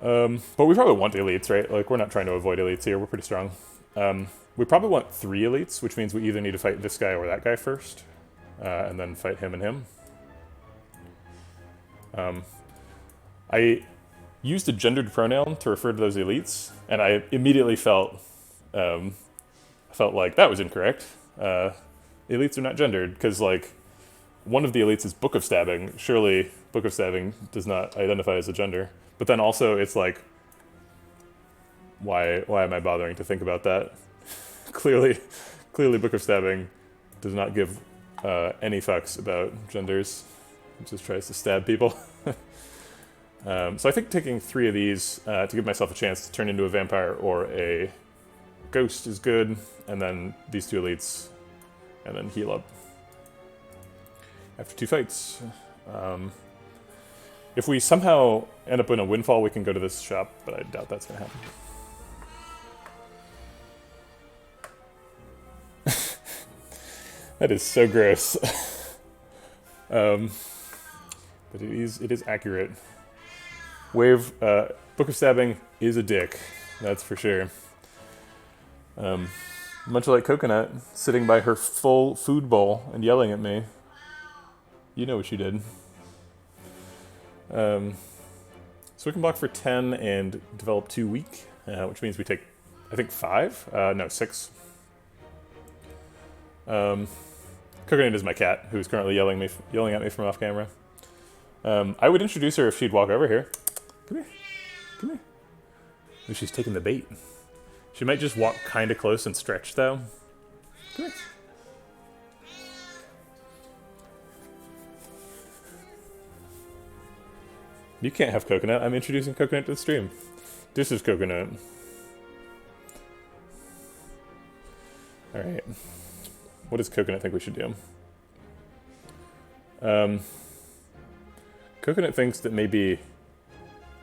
S1: But we probably want elites, right? Like, we're not trying to avoid elites here. We're pretty strong. We probably want 3 elites, which means we either need to fight this guy or that guy first, and then fight him and him. I used a gendered pronoun to refer to those elites, and I immediately felt like that was incorrect. Elites are not gendered, because, like, one of the elites is Book of Stabbing. Surely Book of Stabbing does not identify as a gender. But then also, it's like, why am I bothering to think about that? Clearly Book of Stabbing does not give any fucks about genders. It just tries to stab people. So I think taking 3 of these to give myself a chance to turn into a vampire or a ghost is good, and then these 2 elites, and then heal up after 2 fights. If we somehow end up in a windfall, we can go to this shop, but I doubt that's going to happen. That is so gross. But it is accurate. Wave, Book of Stabbing is a dick, that's for sure. Much like Coconut, sitting by her full food bowl and yelling at me. You know what she did. So we can block for 10 and develop 2 weak, which means we take, I think, 5? No, 6. Coconut is my cat, who is currently yelling at me from off camera. I would introduce her if she'd walk over here. Come here. Come here. Ooh, she's taking the bait. She might just walk kind of close and stretch, though. Come here. You can't have Coconut. I'm introducing Coconut to the stream. This is Coconut. Alright. What does Coconut think we should do? Coconut thinks that maybe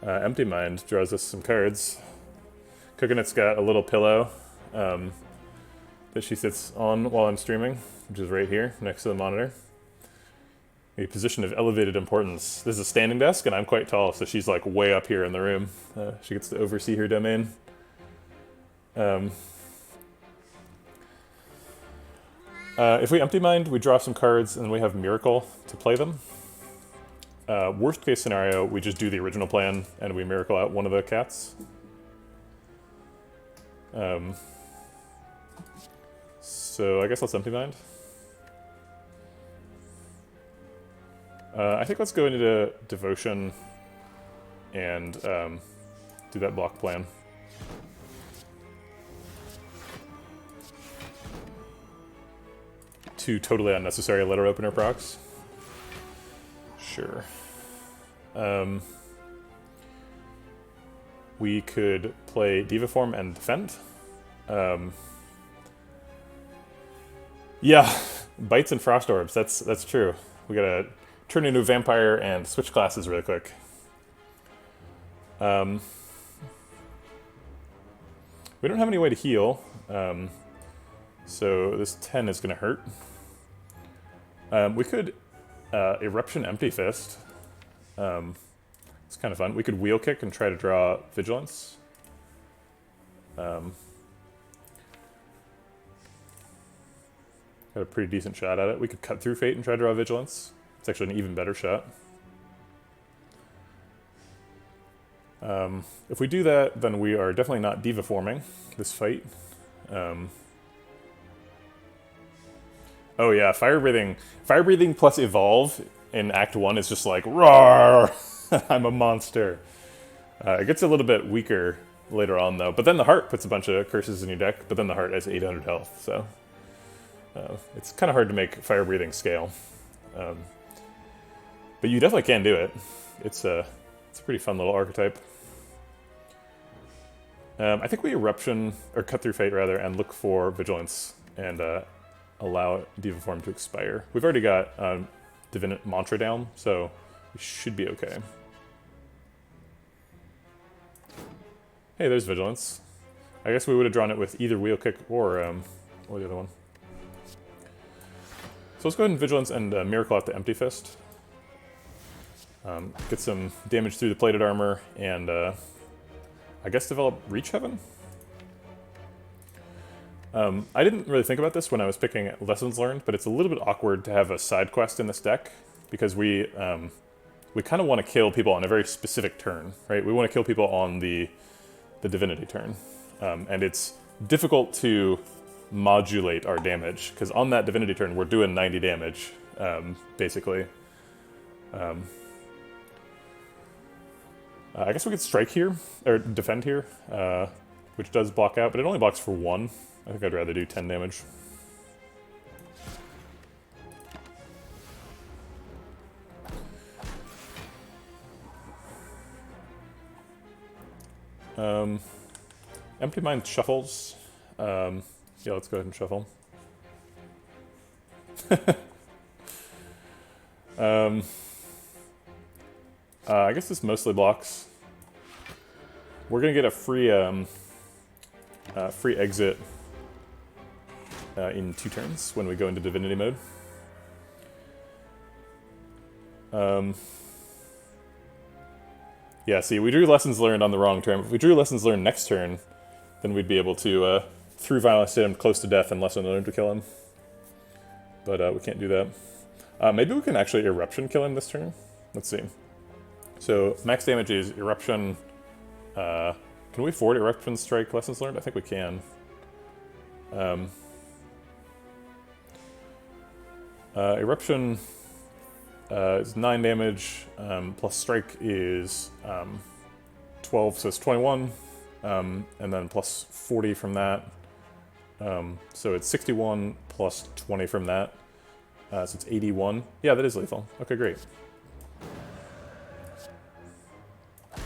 S1: Empty Mind draws us some cards. Coconut's got a little pillow that she sits on while I'm streaming, which is right here next to the monitor. A position of elevated importance. This is a standing desk, and I'm quite tall, so she's like way up here in the room. She gets to oversee her domain. If we Empty Mind, we draw some cards, and we have Miracle to play them. Worst case scenario, we just do the original plan, and we Miracle out one of the cats. So I guess let's Empty Mind. I think let's go into Devotion and do that block plan. Two totally unnecessary letter opener procs. Sure. We could play Deva form and defend. Yeah, Bites and Frost Orbs, that's true. We gotta turn into a vampire and switch classes really quick. We don't have any way to heal, so this 10 is gonna hurt. We could Eruption Empty Fist. It's kind of fun. We could Wheel Kick and try to draw Vigilance. I Got a pretty decent shot at it. We could cut through Fate and try to draw Vigilance. It's actually an even better shot. If we do that, then we are definitely not Deva forming this fight. Oh yeah, fire breathing plus evolve in Act 1 is just like, roar! I'm a monster. It gets a little bit weaker later on though, but then the heart puts a bunch of curses in your deck, but then the heart has 800 health, so it's kind of hard to make fire breathing scale. But you definitely can do it. It's a pretty fun little archetype. I think we Eruption, or Cut Through Fate rather, and look for Vigilance and allow Deva form to expire. We've already got Divinate Mantra down, so we should be okay. Hey, there's Vigilance. I guess we would have drawn it with either Wheel Kick or the other one. So let's go ahead and Vigilance and Miracle out the Empty Fist. Get some damage through the plated armor, and I guess develop Reach Heaven? I didn't really think about this when I was picking Lessons Learned, but it's a little bit awkward to have a side quest in this deck, because we kind of want to kill people on a very specific turn, right? We want to kill people on the Divinity turn, and it's difficult to modulate our damage, because on that Divinity turn we're doing 90 damage, basically. I guess we could strike here, or defend here, which does block out, but it only blocks for 1. I think I'd rather do 10 damage. Empty Mind shuffles. Yeah, let's go ahead and shuffle. I guess this mostly blocks. We're gonna get a free free exit in 2 turns when we go into Divinity mode. Yeah, see, we drew Lessons Learned on the wrong turn. If we drew Lessons Learned next turn, then we'd be able to, through violence, hit him close to death and Lesson Learned to kill him. But we can't do that. Maybe we can actually Eruption kill him this turn? Let's see. So, max damage is Eruption. Can we afford Eruption Strike Lessons Learned? I think we can. Eruption is 9 damage, plus Strike is 12, so it's 21, and then plus 40 from that. So it's 61 plus 20 from that, so it's 81. Yeah, that is lethal. Okay, great.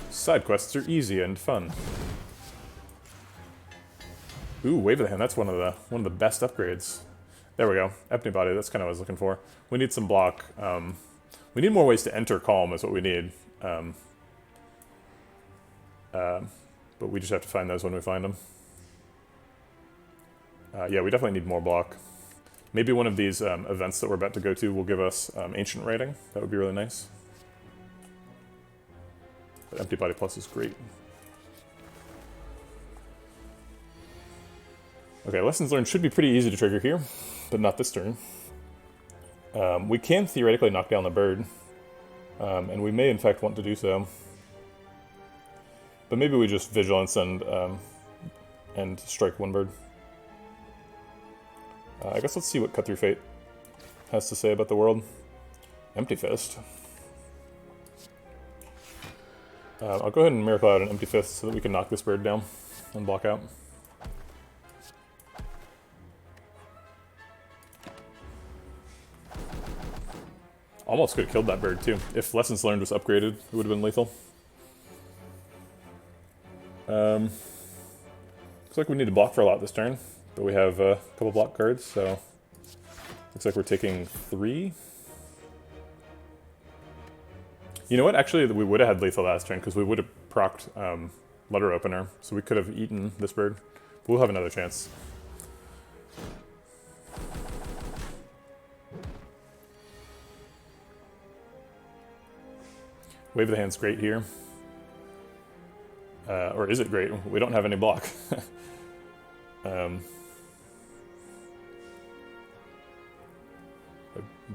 S1: Side quests are easy and fun. Ooh, Wave of the Hand, that's one of the best upgrades. There we go. Empty Body, that's kind of what I was looking for. We need some block. We need more ways to enter Calm is what we need. But we just have to find those when we find them. Yeah, we definitely need more block. Maybe one of these events that we're about to go to will give us Ancient Writing. That would be really nice. But Empty Body Plus is great. Okay, Lessons Learned should be pretty easy to trigger here, but not this turn. We can theoretically knock down the bird, and we may in fact want to do so. But maybe we just Vigilance and strike one bird. I guess let's see what Cut Through Fate has to say about the world. Empty Fist. I'll go ahead and Miracle out an Empty Fist so that we can knock this bird down and block out. Almost could have killed that bird too. If Lessons Learned was upgraded, it would have been lethal. Looks like we need to block for a lot this turn, but we have a couple block cards, so looks like we're taking 3. You know what? Actually, we would have had lethal last turn because we would have procced Letter Opener, so we could have eaten this bird. But we'll have another chance. Wave of the Hand's great here. Or is it great? We don't have any block.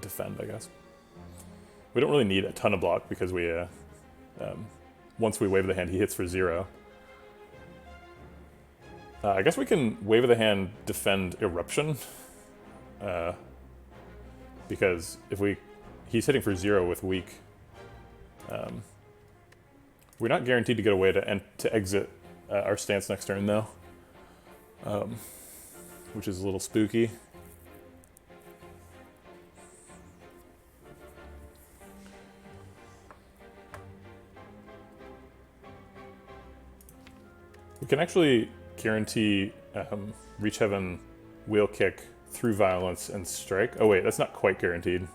S1: defend, I guess. We don't really need a ton of block because we, once we wave the hand, he hits for 0. I guess we can wave of the hand defend Eruption. Because if he's hitting for 0 with weak. We're not guaranteed to get away to exit our stance next turn though. Which is a little spooky. We can actually guarantee Reach Heaven, Wheel Kick, Through Violence, and Strike. Oh wait, that's not quite guaranteed.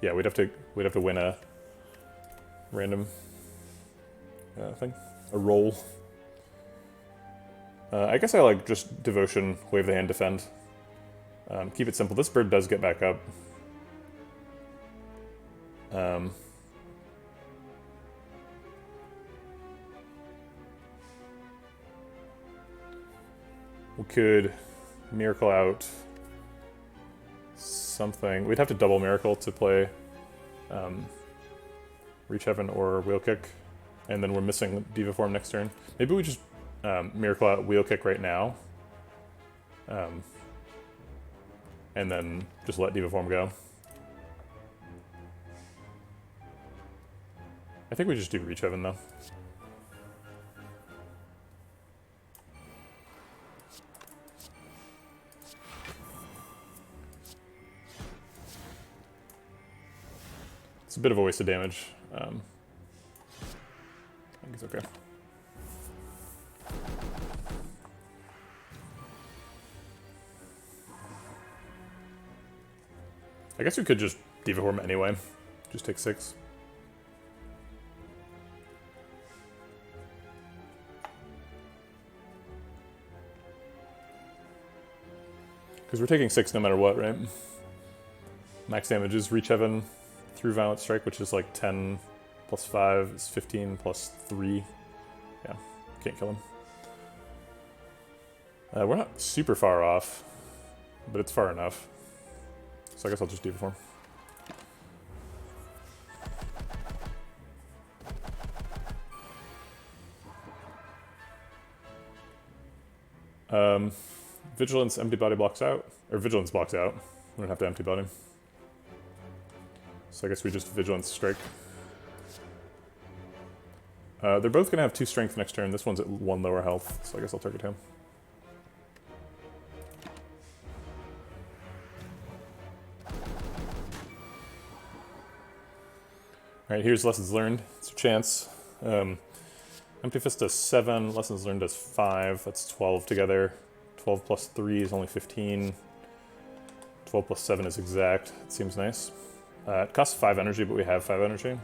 S1: Yeah, we'd have to win a random thing, a roll. I guess I like just Devotion, Wave the Hand, Defend. Keep it simple. This bird does get back up. We could Miracle out something. We'd have to double Miracle to play Reach Heaven or Wheel Kick, and then we're missing Diva Form next turn. Maybe we just Miracle out Wheel Kick right now, and then just let Diva Form go. I think we just do Reach Heaven though. It's a bit of a waste of damage. I think it's okay. I guess we could just Diva Form anyway. Just take 6. Because we're taking 6 no matter what, right? Max damage is Reach Heaven, Through Violent Strike, which is like 10 plus 5 is 15 plus 3. Yeah, can't kill him. We're not super far off, but it's far enough. So I guess I'll just Diva Form. Vigilance, Empty Body blocks out. Or Vigilance blocks out. We don't have to Empty Body. So I guess we just Vigilance Strike. They're both going to have 2 strength next turn. This one's at 1 lower health, so I guess I'll target him. Alright, here's Lessons Learned. It's your chance. Empty Fist does 7, Lessons Learned does 5. That's 12 together. 12 plus 3 is only 15. 12 plus 7 is exact. It seems nice. It costs 5 energy, but we have 5 energy.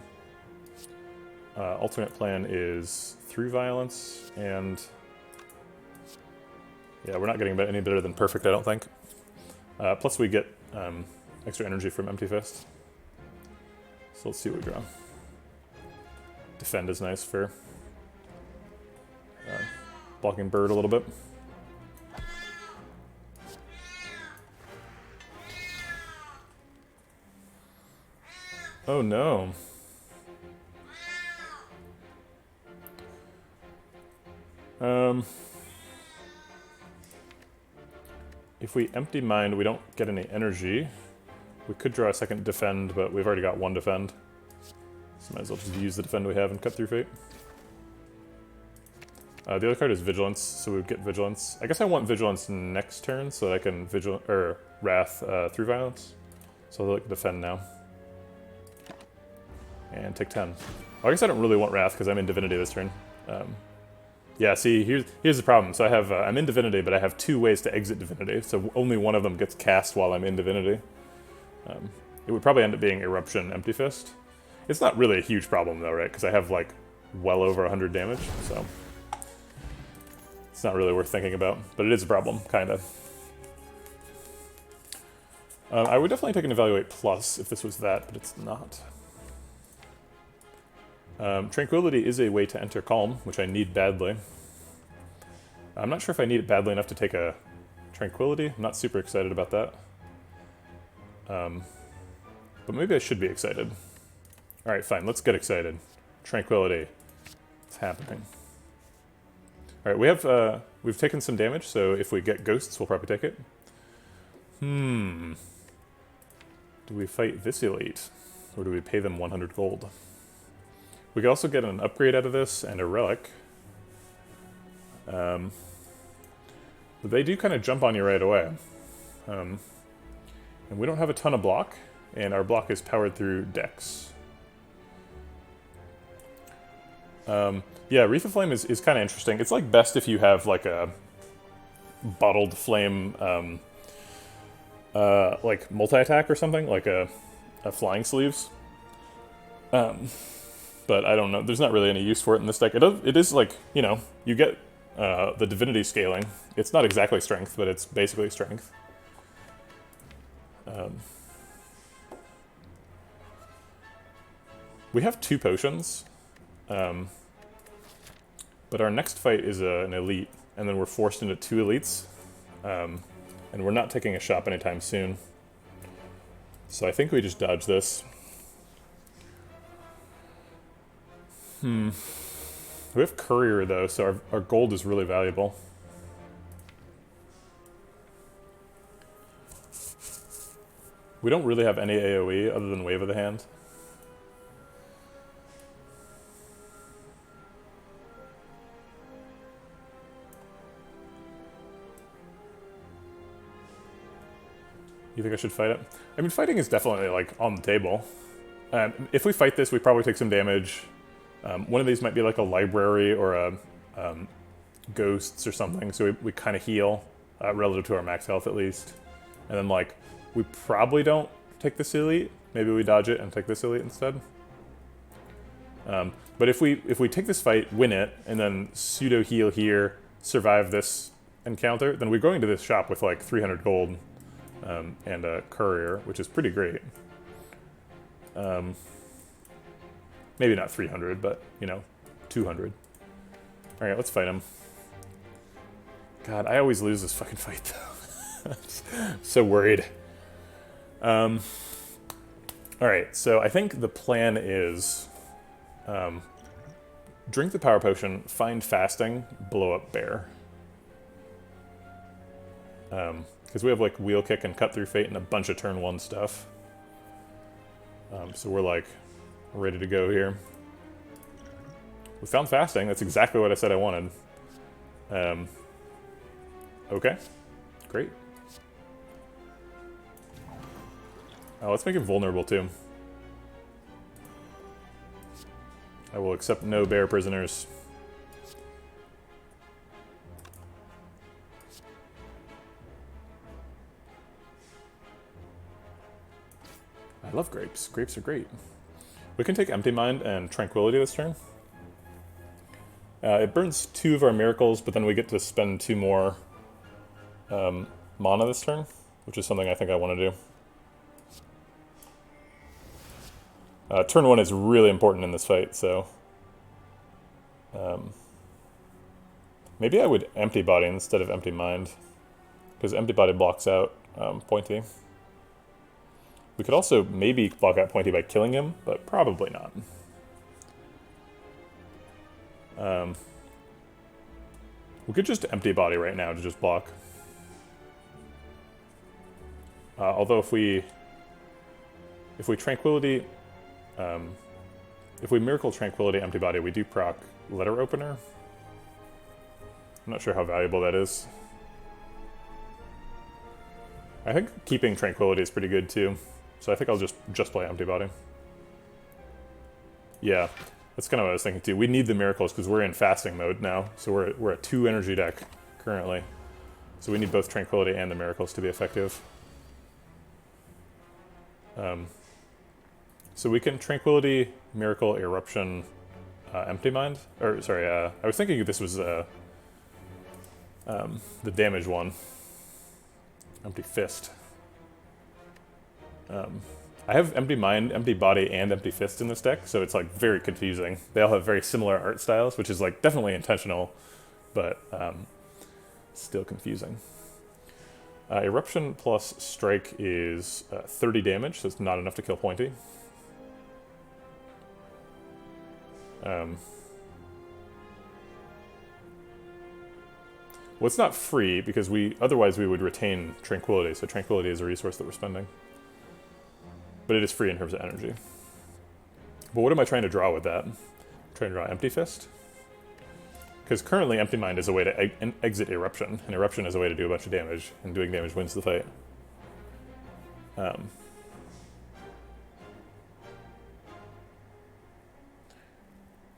S1: Alternate plan is Through Violence, and yeah, we're not getting any better than perfect, I don't think. Plus we get extra energy from Empty Fist. So let's see what we draw. Defend is nice for blocking bird a little bit. Oh no. If we Empty Mind, we don't get any energy. We could draw a second Defend, but we've already got 1 Defend. So might as well just use the Defend we have and cut through Fate. The other card is Vigilance, so we would get Vigilance. I guess I want Vigilance next turn so that I can Wrath Through Violence. So I'll Defend now. And take 10. Well, I guess I don't really want Wrath because I'm in Divinity this turn. Yeah, see, here's the problem. So I have I'm in Divinity, but I have 2 ways to exit Divinity. So only one of them gets cast while I'm in Divinity. It would probably end up being Eruption, Empty Fist. It's not really a huge problem though, right? Because I have like well over 100 damage, so it's not really worth thinking about. But it is a problem, kind of. I would definitely take an Evaluate Plus if this was that, but it's not. Tranquility is a way to enter Calm, which I need badly. I'm not sure if I need it badly enough to take a Tranquility. I'm not super excited about that. But maybe I should be excited. All right, fine. Let's get excited. Tranquility. It's happening. All right, we've taken some damage, so if we get ghosts, we'll probably take it. Do we fight this elite, or do we pay them 100 gold? We could also get an upgrade out of this and a relic. But they do kind of jump on you right away. And we don't have a ton of block, and our block is powered through Dex. Yeah, Wreath of Flame is kind of interesting. It's like best if you have like a bottled flame, like multi-attack or something, like a flying sleeves. But I don't know. There's not really any use for it in this deck. It is like, you know, you get the divinity scaling. It's not exactly strength, but it's basically strength. We have 2 potions. But our next fight is an elite, and then we're forced into 2 elites. And we're not taking a shop anytime soon. So I think we just dodge this. We have Courier, though, so our gold is really valuable. We don't really have any AoE other than Wave of the Hand. You think I should fight it? I mean, fighting is definitely, like, on the table. If we fight this, we probably take some damage. One of these might be like a library or a ghosts or something, so we kind of heal relative to our max health at least. And then, like, we probably don't take this elite. Maybe we dodge it and take this elite instead. But if we take this fight, win it, and then pseudo heal here, survive this encounter, then we're going to this shop with like 300 gold. And a courier, which is pretty great. Maybe not 300, but, you know, 200. Alright, let's fight him. God, I always lose this fucking fight, though. So worried. Alright, so I think the plan is drink the power potion, find fasting, blow up bear. Because we have like Wheel Kick and Cut Through Fate and a bunch of turn 1 stuff. So we're like ready to go here. We found fasting. That's exactly what I said I wanted. Okay, great. Let's make it vulnerable too. I will accept no bear prisoners. I love grapes. Grapes are great. We can take Empty Mind and Tranquility this turn. It burns 2 of our miracles, but then we get to spend 2 more mana this turn, which is something I think I want to do. Turn 1 is really important in this fight, so... maybe I would Empty Body instead of Empty Mind, because Empty Body blocks out Pointy. We could also maybe block out Pointy by killing him, but probably not. We could just Empty Body right now to just block. Although if we Tranquility, if we Miracle Tranquility Empty Body, we do proc Letter Opener. I'm not sure how valuable that is. I think keeping Tranquility is pretty good too. So I think I'll just play Empty Body. Yeah, that's kind of what I was thinking too. We need the miracles because we're in fasting mode now. So we're a 2 energy deck currently. So we need both Tranquility and the miracles to be effective. So we can Tranquility, Miracle, Eruption, Empty Mind. Or sorry, I was thinking this was the damage one. Empty Fist. I have Empty Mind, Empty Body, and Empty Fist in this deck, so it's like very confusing. They all have very similar art styles, which is like definitely intentional, but still confusing. Eruption plus Strike is 30 damage, so it's not enough to kill Pointy. Well, it's not free, because otherwise we would retain Tranquility, so Tranquility is a resource that we're spending. But it is free in terms of energy. But what am I trying to draw with that? I'm trying to draw Empty Fist? Because currently Empty Mind is a way to exit Eruption, and Eruption is a way to do a bunch of damage, and doing damage wins the fight.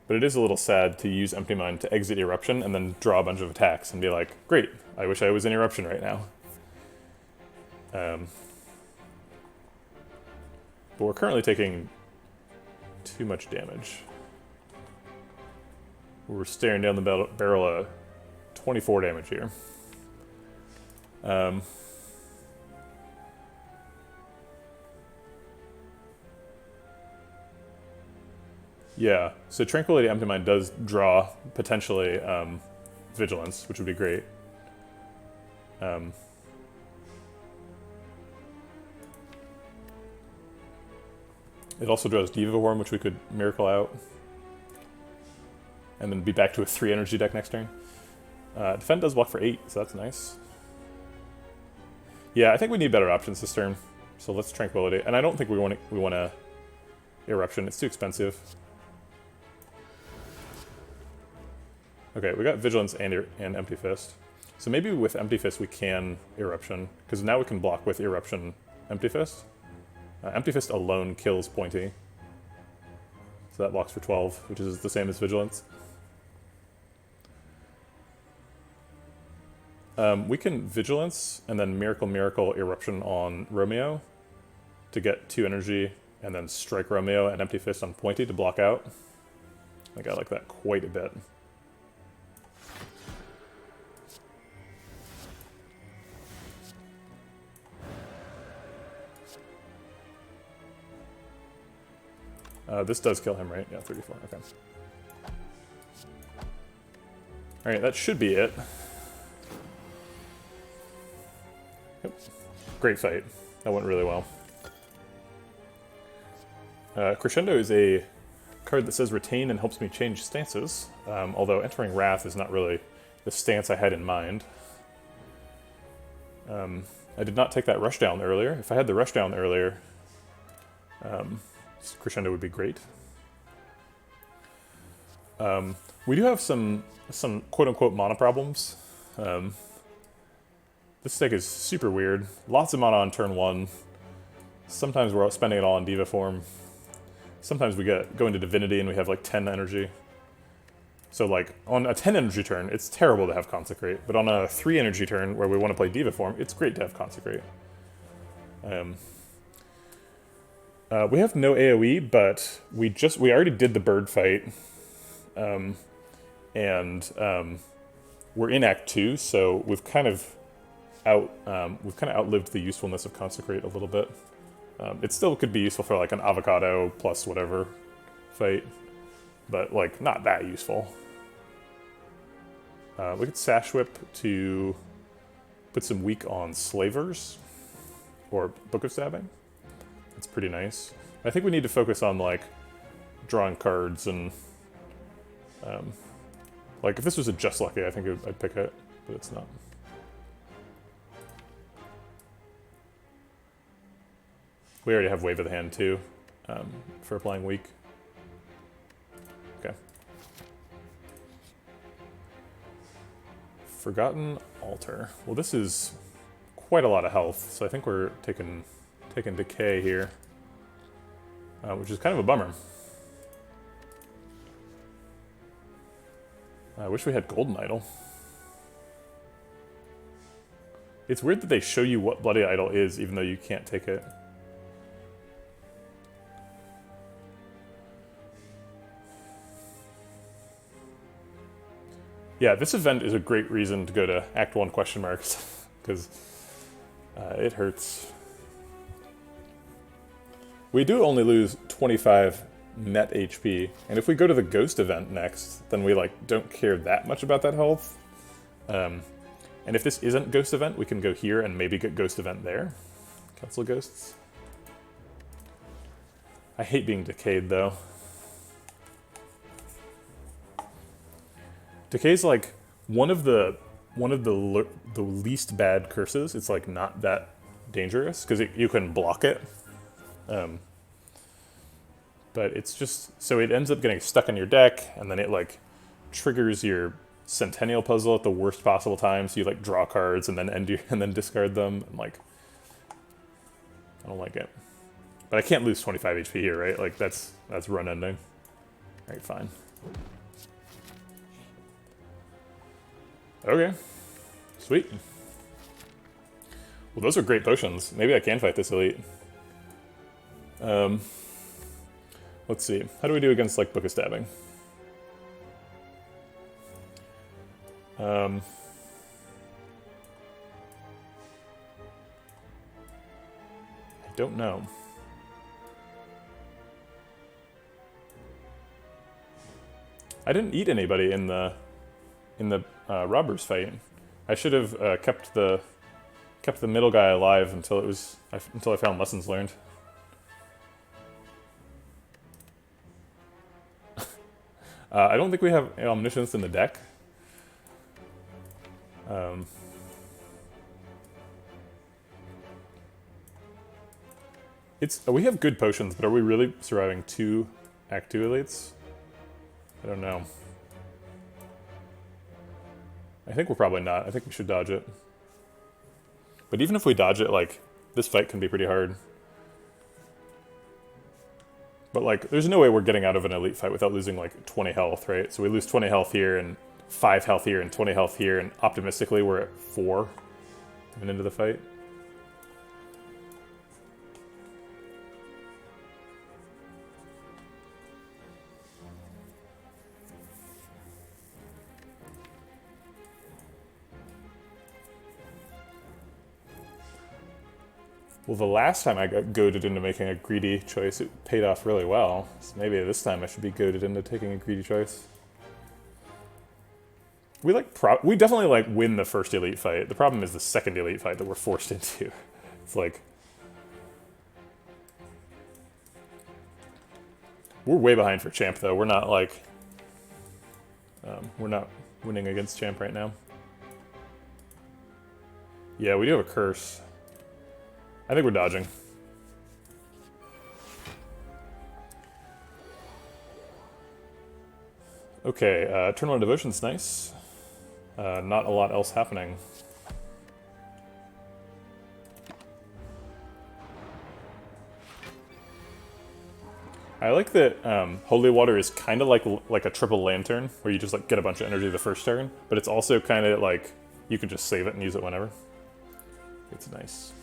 S1: But it is a little sad to use Empty Mind to exit Eruption and then draw a bunch of attacks and be like, great, I wish I was in Eruption right now. But we're currently taking too much damage. We're staring down the barrel of 24 damage here. Yeah, so Tranquility Empty Mind does draw, potentially, Vigilance, which would be great. It also draws Deva Form, which we could Miracle out. And then be back to a 3 energy deck next turn. Defend does block for 8, so that's nice. Yeah, I think we need better options this turn. So let's Tranquility. And I don't think we want to Eruption, it's too expensive. Okay, we got Vigilance and Empty Fist. So maybe with Empty Fist we can Eruption, because now we can block with Eruption Empty Fist. Empty Fist alone kills Pointy. So that blocks for 12, which is the same as Vigilance. We can Vigilance and then Miracle Eruption on Romeo to get 2 energy, and then strike Romeo and Empty Fist on Pointy to block out. I think I like that quite a bit. This does kill him, right? Yeah, 34, okay. Alright, that should be it. Yep. Great fight. That went really well. Crescendo is a card that says retain and helps me change stances, although entering Wrath is not really the stance I had in mind. I did not take that rushdown earlier. If I had the rushdown earlier, Crescendo would be great. We do have some quote-unquote mana problems. This deck is super weird. Lots of mana on turn 1. Sometimes we're spending it all on Deva Form. Sometimes we go into Divinity and we have like 10 energy. So like on a 10 energy turn, it's terrible to have Consecrate, but on a 3 energy turn where we want to play Deva Form, it's great to have Consecrate. We have no AoE, but we already did the bird fight, and we're in Act 2, so we've kind of outlived the usefulness of Consecrate a little bit. It still could be useful for like an avocado plus whatever fight, but like not that useful. We could Sash Whip to put some weak on Slavers or Book of Stabbing. It's pretty nice. I think we need to focus on like drawing cards and like if this was a Just Lucky, I think I'd pick it, but it's not. We already have Wave of the Hand too for applying weak. Okay. Forgotten Altar. Well, this is quite a lot of health, so I think we're taking Decay here, which is kind of a bummer. I wish we had Golden Idol. It's weird that they show you what Bloody Idol is, even though you can't take it. Yeah, this event is a great reason to go to Act 1 question marks, because it hurts. We do only lose 25 net HP, and if we go to the Ghost event next, then we like don't care that much about that health. And if this isn't Ghost Event, we can go here and maybe get Ghost Event there. Cancel Ghosts. I hate being decayed, though. Decay's like one of the least bad curses. It's like not that dangerous because you can block it. But it's just, so it ends up getting stuck in your deck, and then it like triggers your Centennial Puzzle at the worst possible time. So you like draw cards and then and then discard them. And like, I don't like it. But I can't lose 25 HP here, right? Like that's run ending. All right, fine. Okay, sweet. Well, those are great potions. Maybe I can fight this elite. Let's see. How do we do against like Book of Stabbing? I don't know. I didn't eat anybody in the robbers fight. I should have kept the middle guy alive until I found lessons learned. I don't think we have omniscience in the deck. We have good potions, but are we really surviving 2 Act 2 elites? I don't know. I think we're probably not. I think we should dodge it. But even if we dodge it, like, this fight can be pretty hard. But, like, there's no way we're getting out of an elite fight without losing, like, 20 health, right? So we lose 20 health here, and 5 health here, and 20 health here, and optimistically we're at 4 coming into the fight. Well, the last time I got goaded into making a greedy choice, it paid off really well. So maybe this time I should be goaded into taking a greedy choice. We definitely like win the first elite fight. The problem is the second elite fight that we're forced into. It's like we're way behind for champ though. We're not like we're not winning against champ right now. Yeah, we do have a curse. I think we're dodging. Okay, Turn on Devotion's nice. Not a lot else happening. I like that Holy Water is kind of like a triple lantern, where you just like get a bunch of energy the first turn, but it's also kind of like you can just save it and use it whenever. It's nice.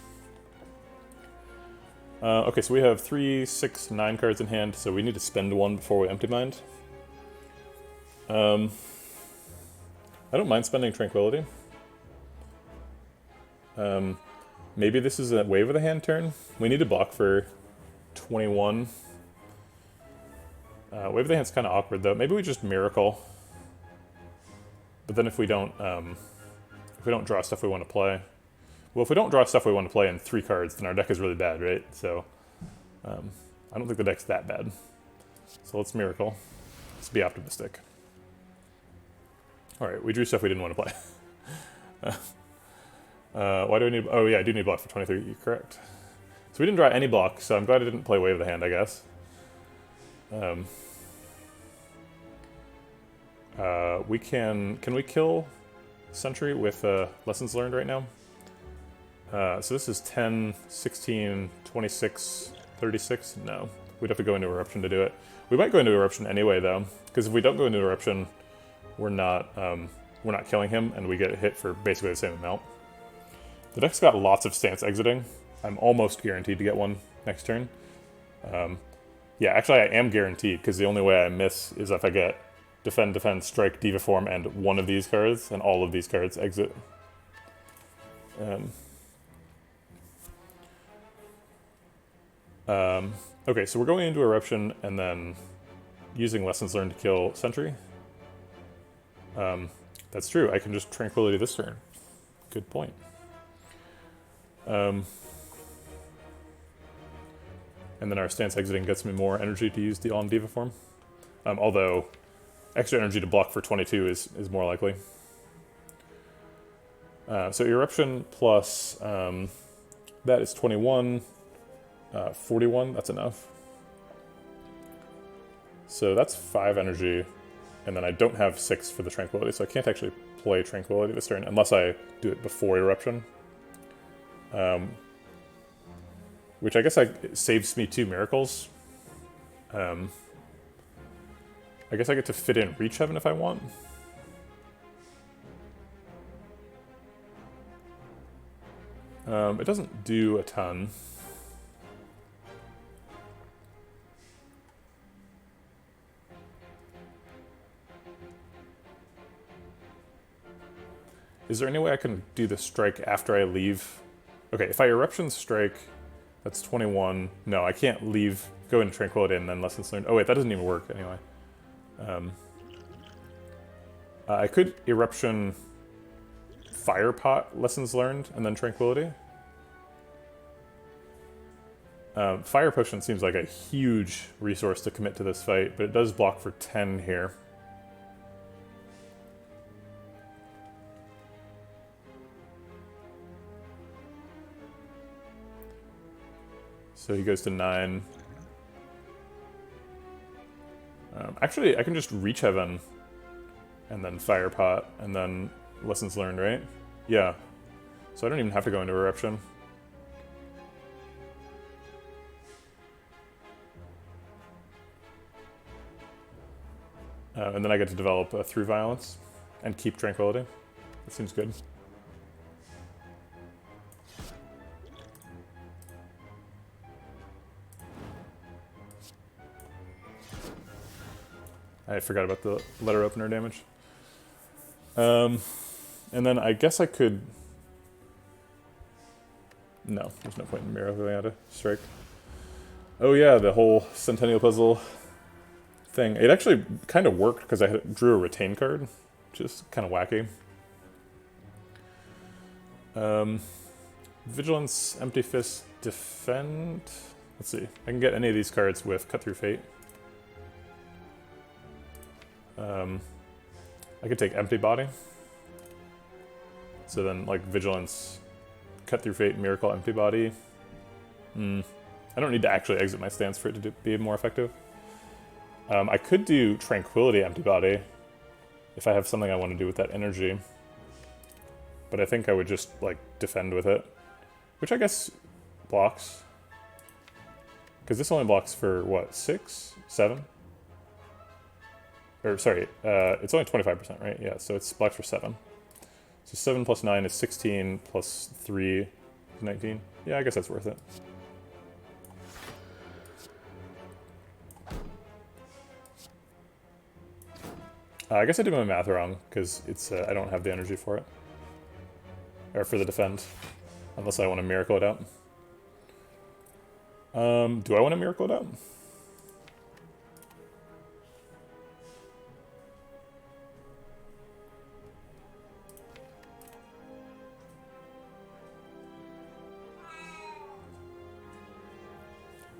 S1: Okay, so we have 3, 6, 9 cards in hand, so we need to spend 1 before we empty mind. I don't mind spending Tranquility. Maybe this is a Wave of the Hand turn. We need to block for 21. Wave of the Hand's kind of awkward though. Maybe we just Miracle. But then if we don't draw stuff we want to play. Well, if we don't draw stuff we want to play in 3 cards, then our deck is really bad, right? So, I don't think the deck's that bad. So let's Miracle. Let's be optimistic. Alright, we drew stuff we didn't want to play. Why do we need... Oh yeah, I do need block for 23, you're correct. So we didn't draw any block, so I'm glad I didn't play Wave of the Hand, I guess. Can we kill Sentry with Lessons Learned right now? So this is 10, 16, 26, 36? No. We'd have to go into Eruption to do it. We might go into Eruption anyway, though, because if we don't go into Eruption, we're not killing him, and we get hit for basically the same amount. The deck's got lots of stance exiting. I'm almost guaranteed to get one next turn. Yeah, actually I am guaranteed, because the only way I miss is if I get Defend, Defend, Strike, Diva Form, and one of these cards, and all of these cards exit. Okay, so we're going into Eruption and then using Lessons Learned to kill Sentry. That's true, I can just Tranquility this turn. Good point. And then our stance exiting gets me more energy to use the on Deva form. Although extra energy to block for 22 is more likely. So eruption plus that is 21, 41, that's enough. So that's 5 energy, and then I don't have 6 for the tranquility, so I can't actually play tranquility this turn unless I do it before eruption. Which I guess saves me 2 miracles. I guess I get to fit in Reach Heaven if I want. It doesn't do a ton. Is there any way I can do the strike after I leave? Okay, if I Eruption Strike, that's 21. No, I can't leave, go into Tranquility and then Lessons Learned. Oh wait, that doesn't even work anyway. I could Eruption Fire Pot Lessons Learned and then Tranquility. Fire Potion seems like a huge resource to commit to this fight, but it does block for 10 here. So he goes to 9. Actually, I can just Reach Heaven and then Fire Pot and then Lessons Learned, right? Yeah. So I don't even have to go into Eruption. And then I get to develop Through Violence and keep Tranquility. That seems good. I forgot about the letter opener damage. And then I guess I could... No, there's no point in Miro going out to strike. Oh yeah, the whole Centennial Puzzle thing. It actually kind of worked because I drew a Retain card, which is kind of wacky. Vigilance, Empty Fist, Defend. Let's see. I can get any of these cards with Cut Through Fate. I could take Empty Body. So then, like, Vigilance, Cut Through Fate, Miracle, Empty Body. I don't need to actually exit my stance for it to be more effective. I could do Tranquility, Empty Body, if I have something I want to do with that energy. But I think I would just, like, defend with it. Which I guess blocks. Because this only blocks for, what, 6? 7? Or, sorry, it's only 25%, right? Yeah, so it's blocks for 7. So 7 plus 9 is 16, plus 3 is 19. Yeah, I guess that's worth it. I guess I did my math wrong, because it's I don't have the energy for it. Or for the defend. Unless I want to miracle it out. Do I want to miracle it out?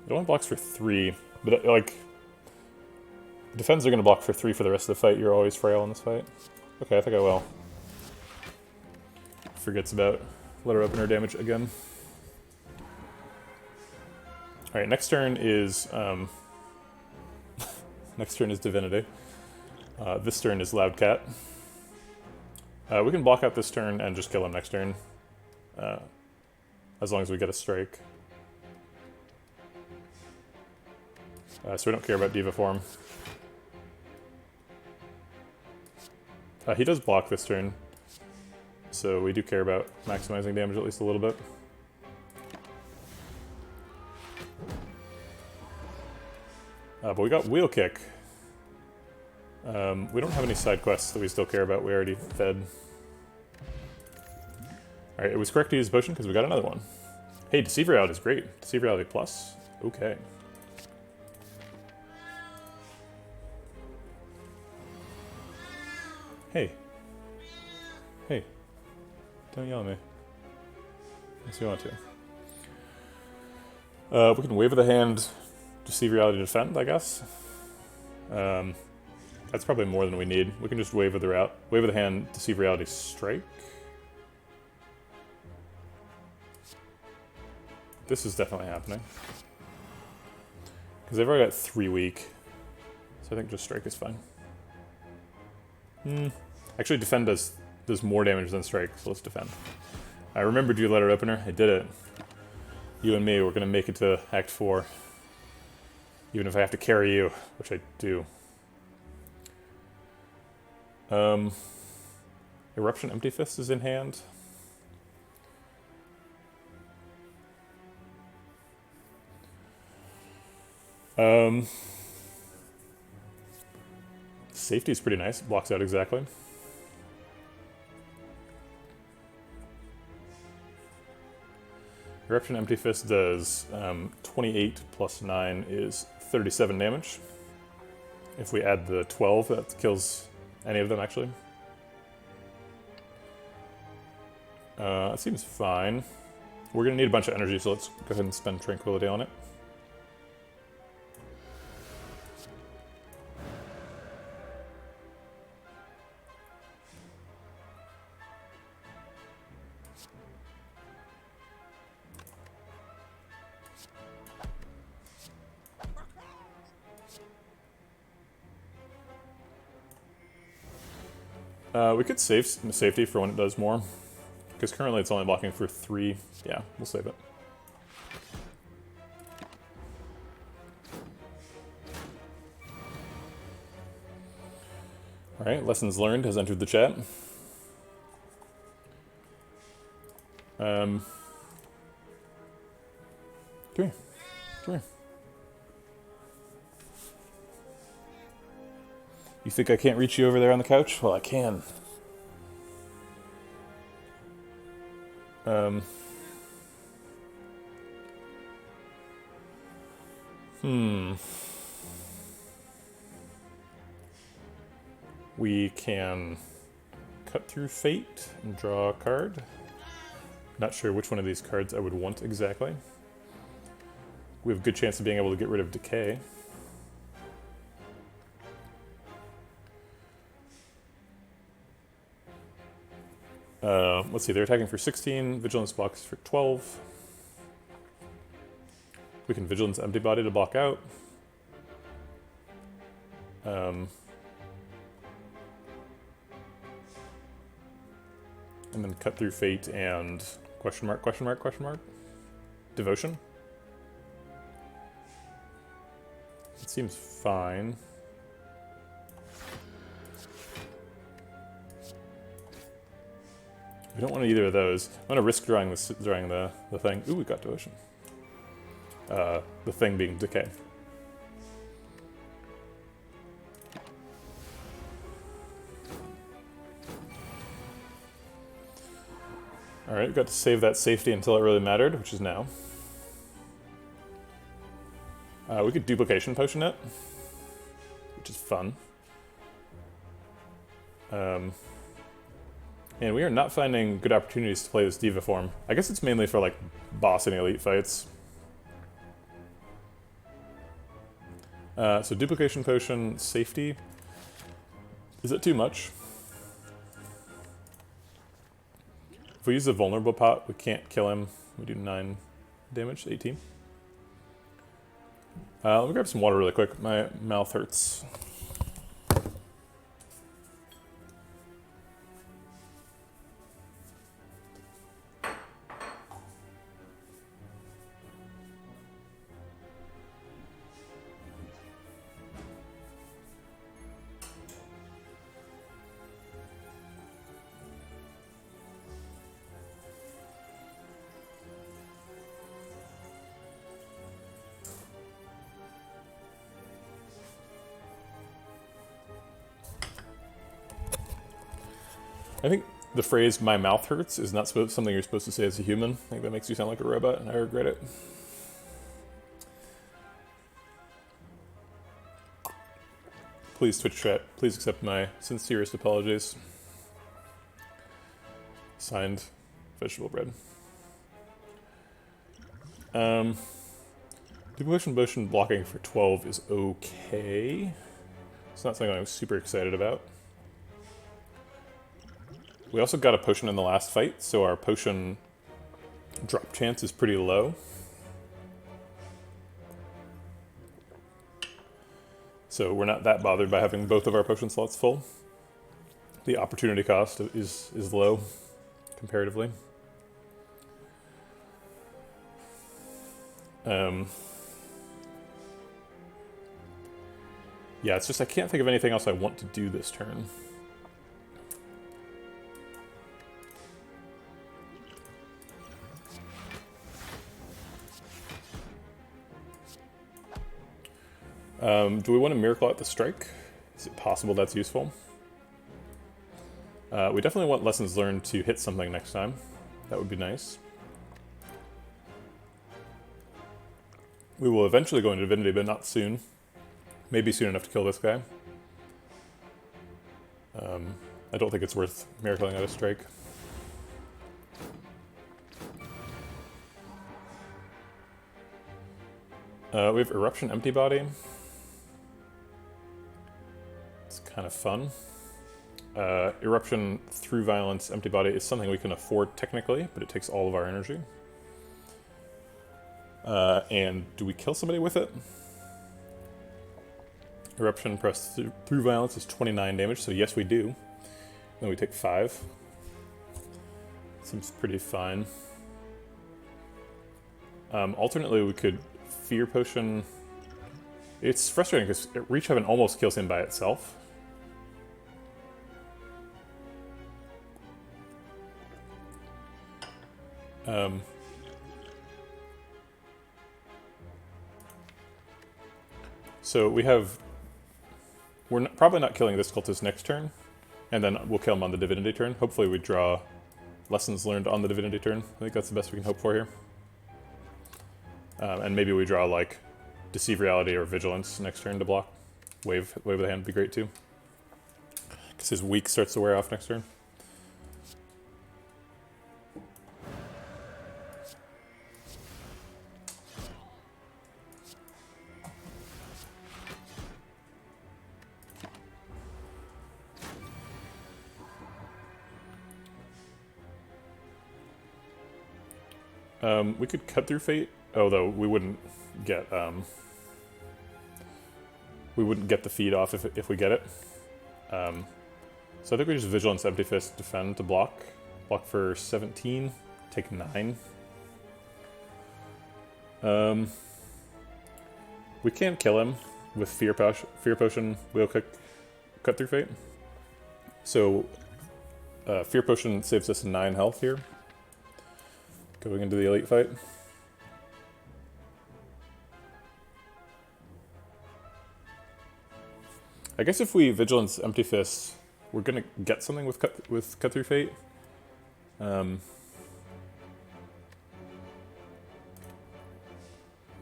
S1: It only blocks for 3, but like, defends are going to block for 3 for the rest of the fight. You're always frail in this fight. Okay, I think I will. Forgets about letter opener damage again. Alright, next turn is next turn is Divinity. This turn is Loud Cat. We can block out this turn and just kill him next turn. As long as we get a strike. So we don't care about Deva form. He does block this turn, so we do care about maximizing damage at least a little bit. But we got Wheel Kick. We don't have any side quests that we still care about. We already fed. Alright, it was correct to use potion because we got another one. Hey, Deceive Reality is great. Deceive Reality plus. Okay. Hey. Hey. Don't yell at me. Unless you want to. We can wave of the hand, deceive reality, defend, I guess. That's probably more than we need. We can just wave of the hand, deceive reality, strike. This is definitely happening. Because they've already got 3 weak. So I think just strike is fine. Actually, defend does more damage than strike, so let's defend. I remembered you letter opener. I did it. You and me, we're going to make it to Act 4. Even if I have to carry you, which I do. Eruption Empty Fist is in hand. Safety is pretty nice. Blocks out exactly. Eruption Empty Fist does 28 plus 9 is 37 damage. If we add the 12, that kills any of them, actually. That seems fine. We're going to need a bunch of energy, so let's go ahead and spend Tranquility on it. We could save safety for when it does more, because currently it's only blocking for 3. Yeah, we'll save it. Alright, lessons learned has entered the chat. Come here. Come here. You think I can't reach you over there on the couch? Well, I can. We can cut through fate and draw a card. Not sure which one of these cards I would want exactly. We have a good chance of being able to get rid of decay. Let's see, they're attacking for 16, Vigilance blocks for 12. We can Vigilance Empty Body to block out. And then cut through fate and question mark, question mark, question mark. Devotion. It seems fine. We don't want either of those. I'm gonna risk drawing the thing. Ooh, we got Devotion. The thing being Decay. Alright, we got to save that safety until it really mattered, which is now. We could Duplication Potion it, which is fun. And we are not finding good opportunities to play this Deva form. I guess it's mainly for, like, boss and elite fights. So Duplication Potion, safety. Is it too much? If we use the Vulnerable Pot, we can't kill him. We do 9 damage, 18. Let me grab some water really quick. My mouth hurts. I think the phrase "my mouth hurts" is not something you're supposed to say as a human. I think that makes you sound like a robot, and I regret it. Please, Twitch chat, please accept my sincerest apologies. Signed, vegetable bread. Duplication motion blocking for 12 is okay. It's not something I'm super excited about. We also got a potion in the last fight, so our potion drop chance is pretty low. So we're not that bothered by having both of our potion slots full. The opportunity cost is low, comparatively. Yeah, it's just I can't think of anything else I want to do this turn. Do we want to Miracle Out the Strike? Is it possible that's useful? We definitely want Lessons Learned to hit something next time. That would be nice. We will eventually go into Divinity, but not soon. Maybe soon enough to kill this guy. I don't think it's worth Miracling Out a Strike. We have Eruption Empty Body. It's kind of fun. Eruption through Violence Empty Body is something we can afford technically, but it takes all of our energy. And do we kill somebody with it? Eruption pressed through Violence is 29 damage, so yes we do. Then we take 5. Seems pretty fine. Alternately, we could Fear Potion. It's frustrating because Reach Heaven almost kills him by itself. So we're probably not killing this cultist next turn, and then we'll kill him on the Divinity turn. Hopefully we draw Lessons Learned on the Divinity turn. I think that's the best we can hope for here. And maybe we draw like Deceive Reality or Vigilance next turn to block. Wave of the Hand would be great too. Because his weak starts to wear off next turn. We could Cut Through Fate, although we wouldn't get the feed off if we get it. So I think we just Vigilance, Empty Fist, Defend to block. Block for 17, take 9. We can't kill him with Fear Potion, Wheel Kick, Cut Through Fate. So Fear Potion saves us 9 health here. Going into the elite fight. I guess if we Vigilance Empty Fist, we're gonna get something with Cut Through Fate. But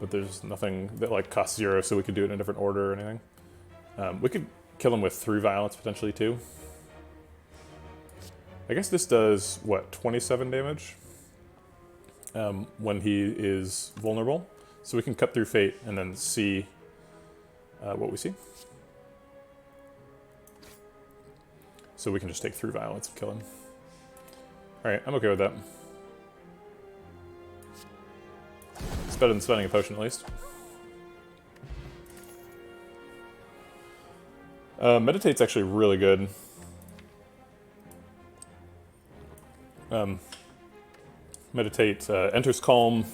S1: there's nothing that like costs 0, so we could do it in a different order or anything. We could kill him with Through Violence potentially too. I guess this does what, 27 damage? When he is vulnerable. So we can Cut Through Fate and then see what we see. So we can just take Through Violence and kill him. Alright, I'm okay with that. It's better than spending a potion at least. Meditate's actually really good. Meditate enters Calm,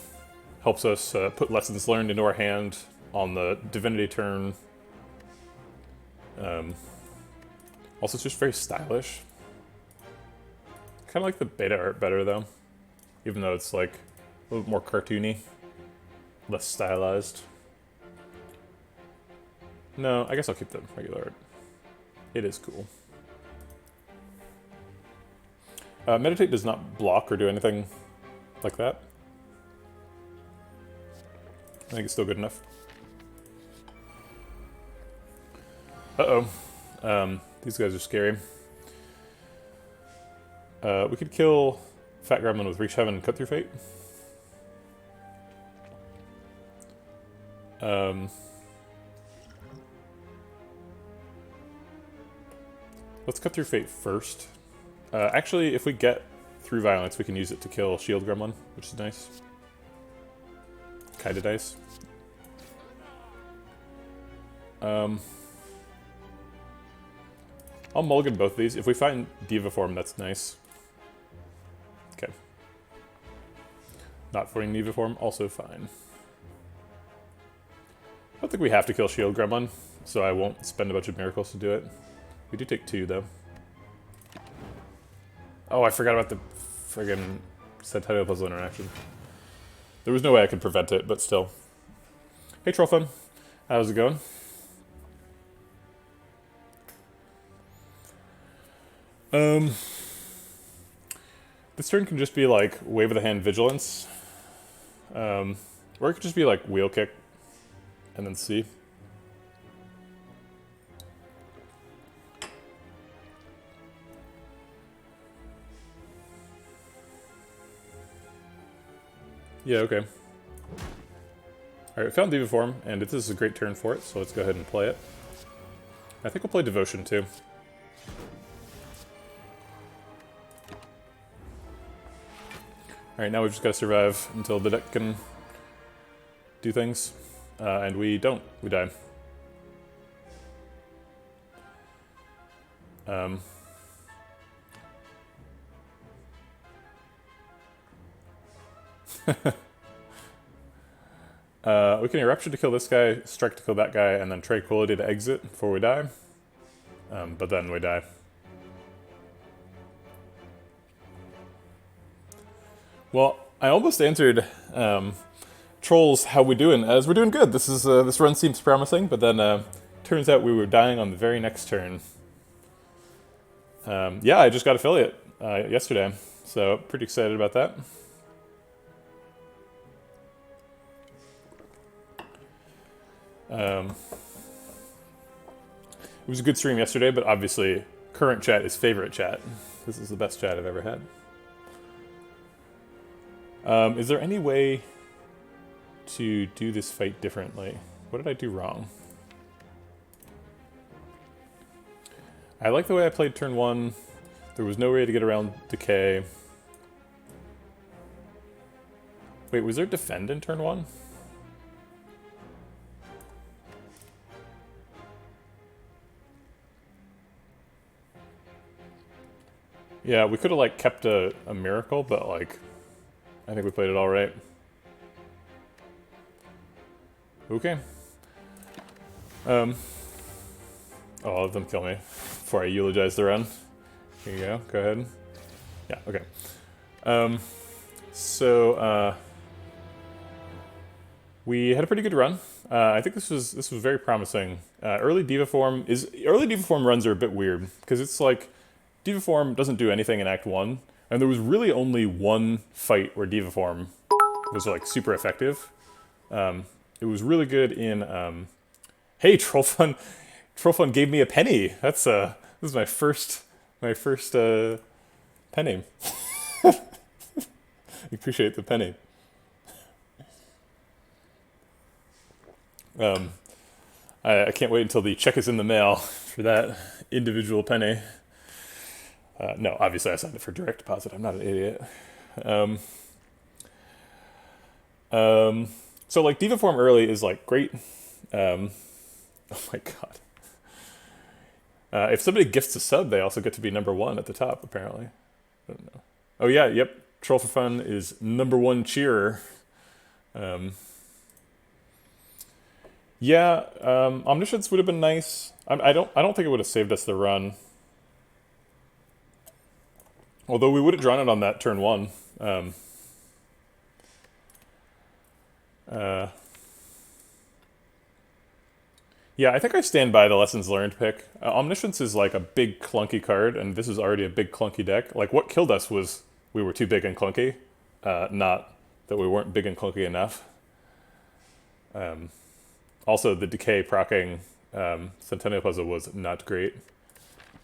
S1: helps us put Lessons Learned into our hand on the Divinity turn. Also, it's just very stylish. Kind of like the beta art better though, even though it's like a little more cartoony, less stylized. No, I guess I'll keep the regular art. It is cool. Meditate does not block or do anything like that. I think it's still good enough. Uh-oh. These guys are scary. We could kill Fat Gremlin with Reach Heaven, Cut Through Fate. Let's Cut Through Fate first. Actually, if we get through Violence, we can use it to kill Shield Gremlin, which is nice. Kinda nice. I'll mulligan both of these. If we find Deva form, that's nice. Okay. Not finding Deva form, also fine. I don't think we have to kill Shield Gremlin, so I won't spend a bunch of miracles to do it. We do take 2, though. Oh, I forgot about the friggin' Centennial Puzzle interaction. There was no way I could prevent it, but still. Hey, Trollfun. How's it going? This turn can just be like Wave of the Hand Vigilance. Or it could just be like Wheel Kick and then C. Yeah, okay. Alright, we found Deva form, and this is a great turn for it, so let's go ahead and play it. I think we'll play Devotion too. Alright, now we've just got to survive until the deck can do things. And we don't. We die. We can Eruption to kill this guy, Strike to kill that guy, and then Tranquility to exit before we die. But then we die. Well, I almost answered Trolls, how we doing? As we're doing good. This is this run seems promising, but then turns out we were dying on the very next turn. Yeah, I just got affiliate yesterday, so pretty excited about that. It was a good stream yesterday, but obviously current chat is favorite chat. This is the best chat I've ever had. Is there any way to do this fight differently? What did I do wrong? I like the way I played turn 1. There was no way to get around Decay. Wait, was there Defend in turn 1? Yeah, we could have like kept a miracle, but like I think we played it all right. Okay. Oh, I'll let them kill me before I eulogize the run. Here you go. Go ahead. Yeah. Okay. We had a pretty good run. I think this was very promising. Early Deva form runs are a bit weird because it's like Deva form doesn't do anything in Act 1, and there was really only one fight where Deva form was like super effective. It was really good in hey, Trollfun gave me a penny. This is my first penny. Appreciate the penny. I can't wait until the check is in the mail for that individual penny. No, obviously I signed it for direct deposit. I'm not an idiot. So like Deva form early is like great. Oh my god. If somebody gifts a sub, they also get to be number 1 at the top, apparently. I don't know. Oh yeah, yep. Troll for Fun is #1 cheerer. Yeah, Omniscience would have been nice. I don't think it would have saved us the run. Although we would have drawn it on that turn 1. Yeah, I think I stand by the lessons learned pick. Omniscience is like a big clunky card, and this is already a big clunky deck. Like what killed us was we were too big and clunky, not that we weren't big and clunky enough. Also, the Decay proccing Centennial Puzzle was not great.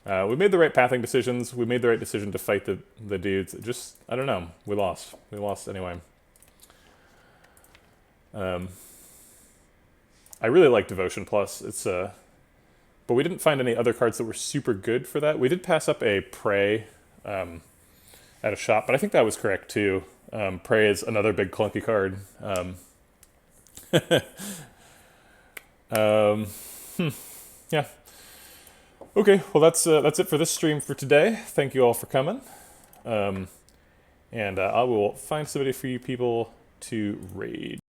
S1: We made the right pathing decisions. We made the right decision to fight the dudes. Just, I don't know. We lost. We lost anyway. I really like Devotion Plus. It's but we didn't find any other cards that were super good for that. We did pass up a Prey at a shop, but I think that was correct too. Prey is another big clunky card. Yeah. Okay, well that's it for this stream for today. Thank you all for coming, and I will find somebody for you people to raid.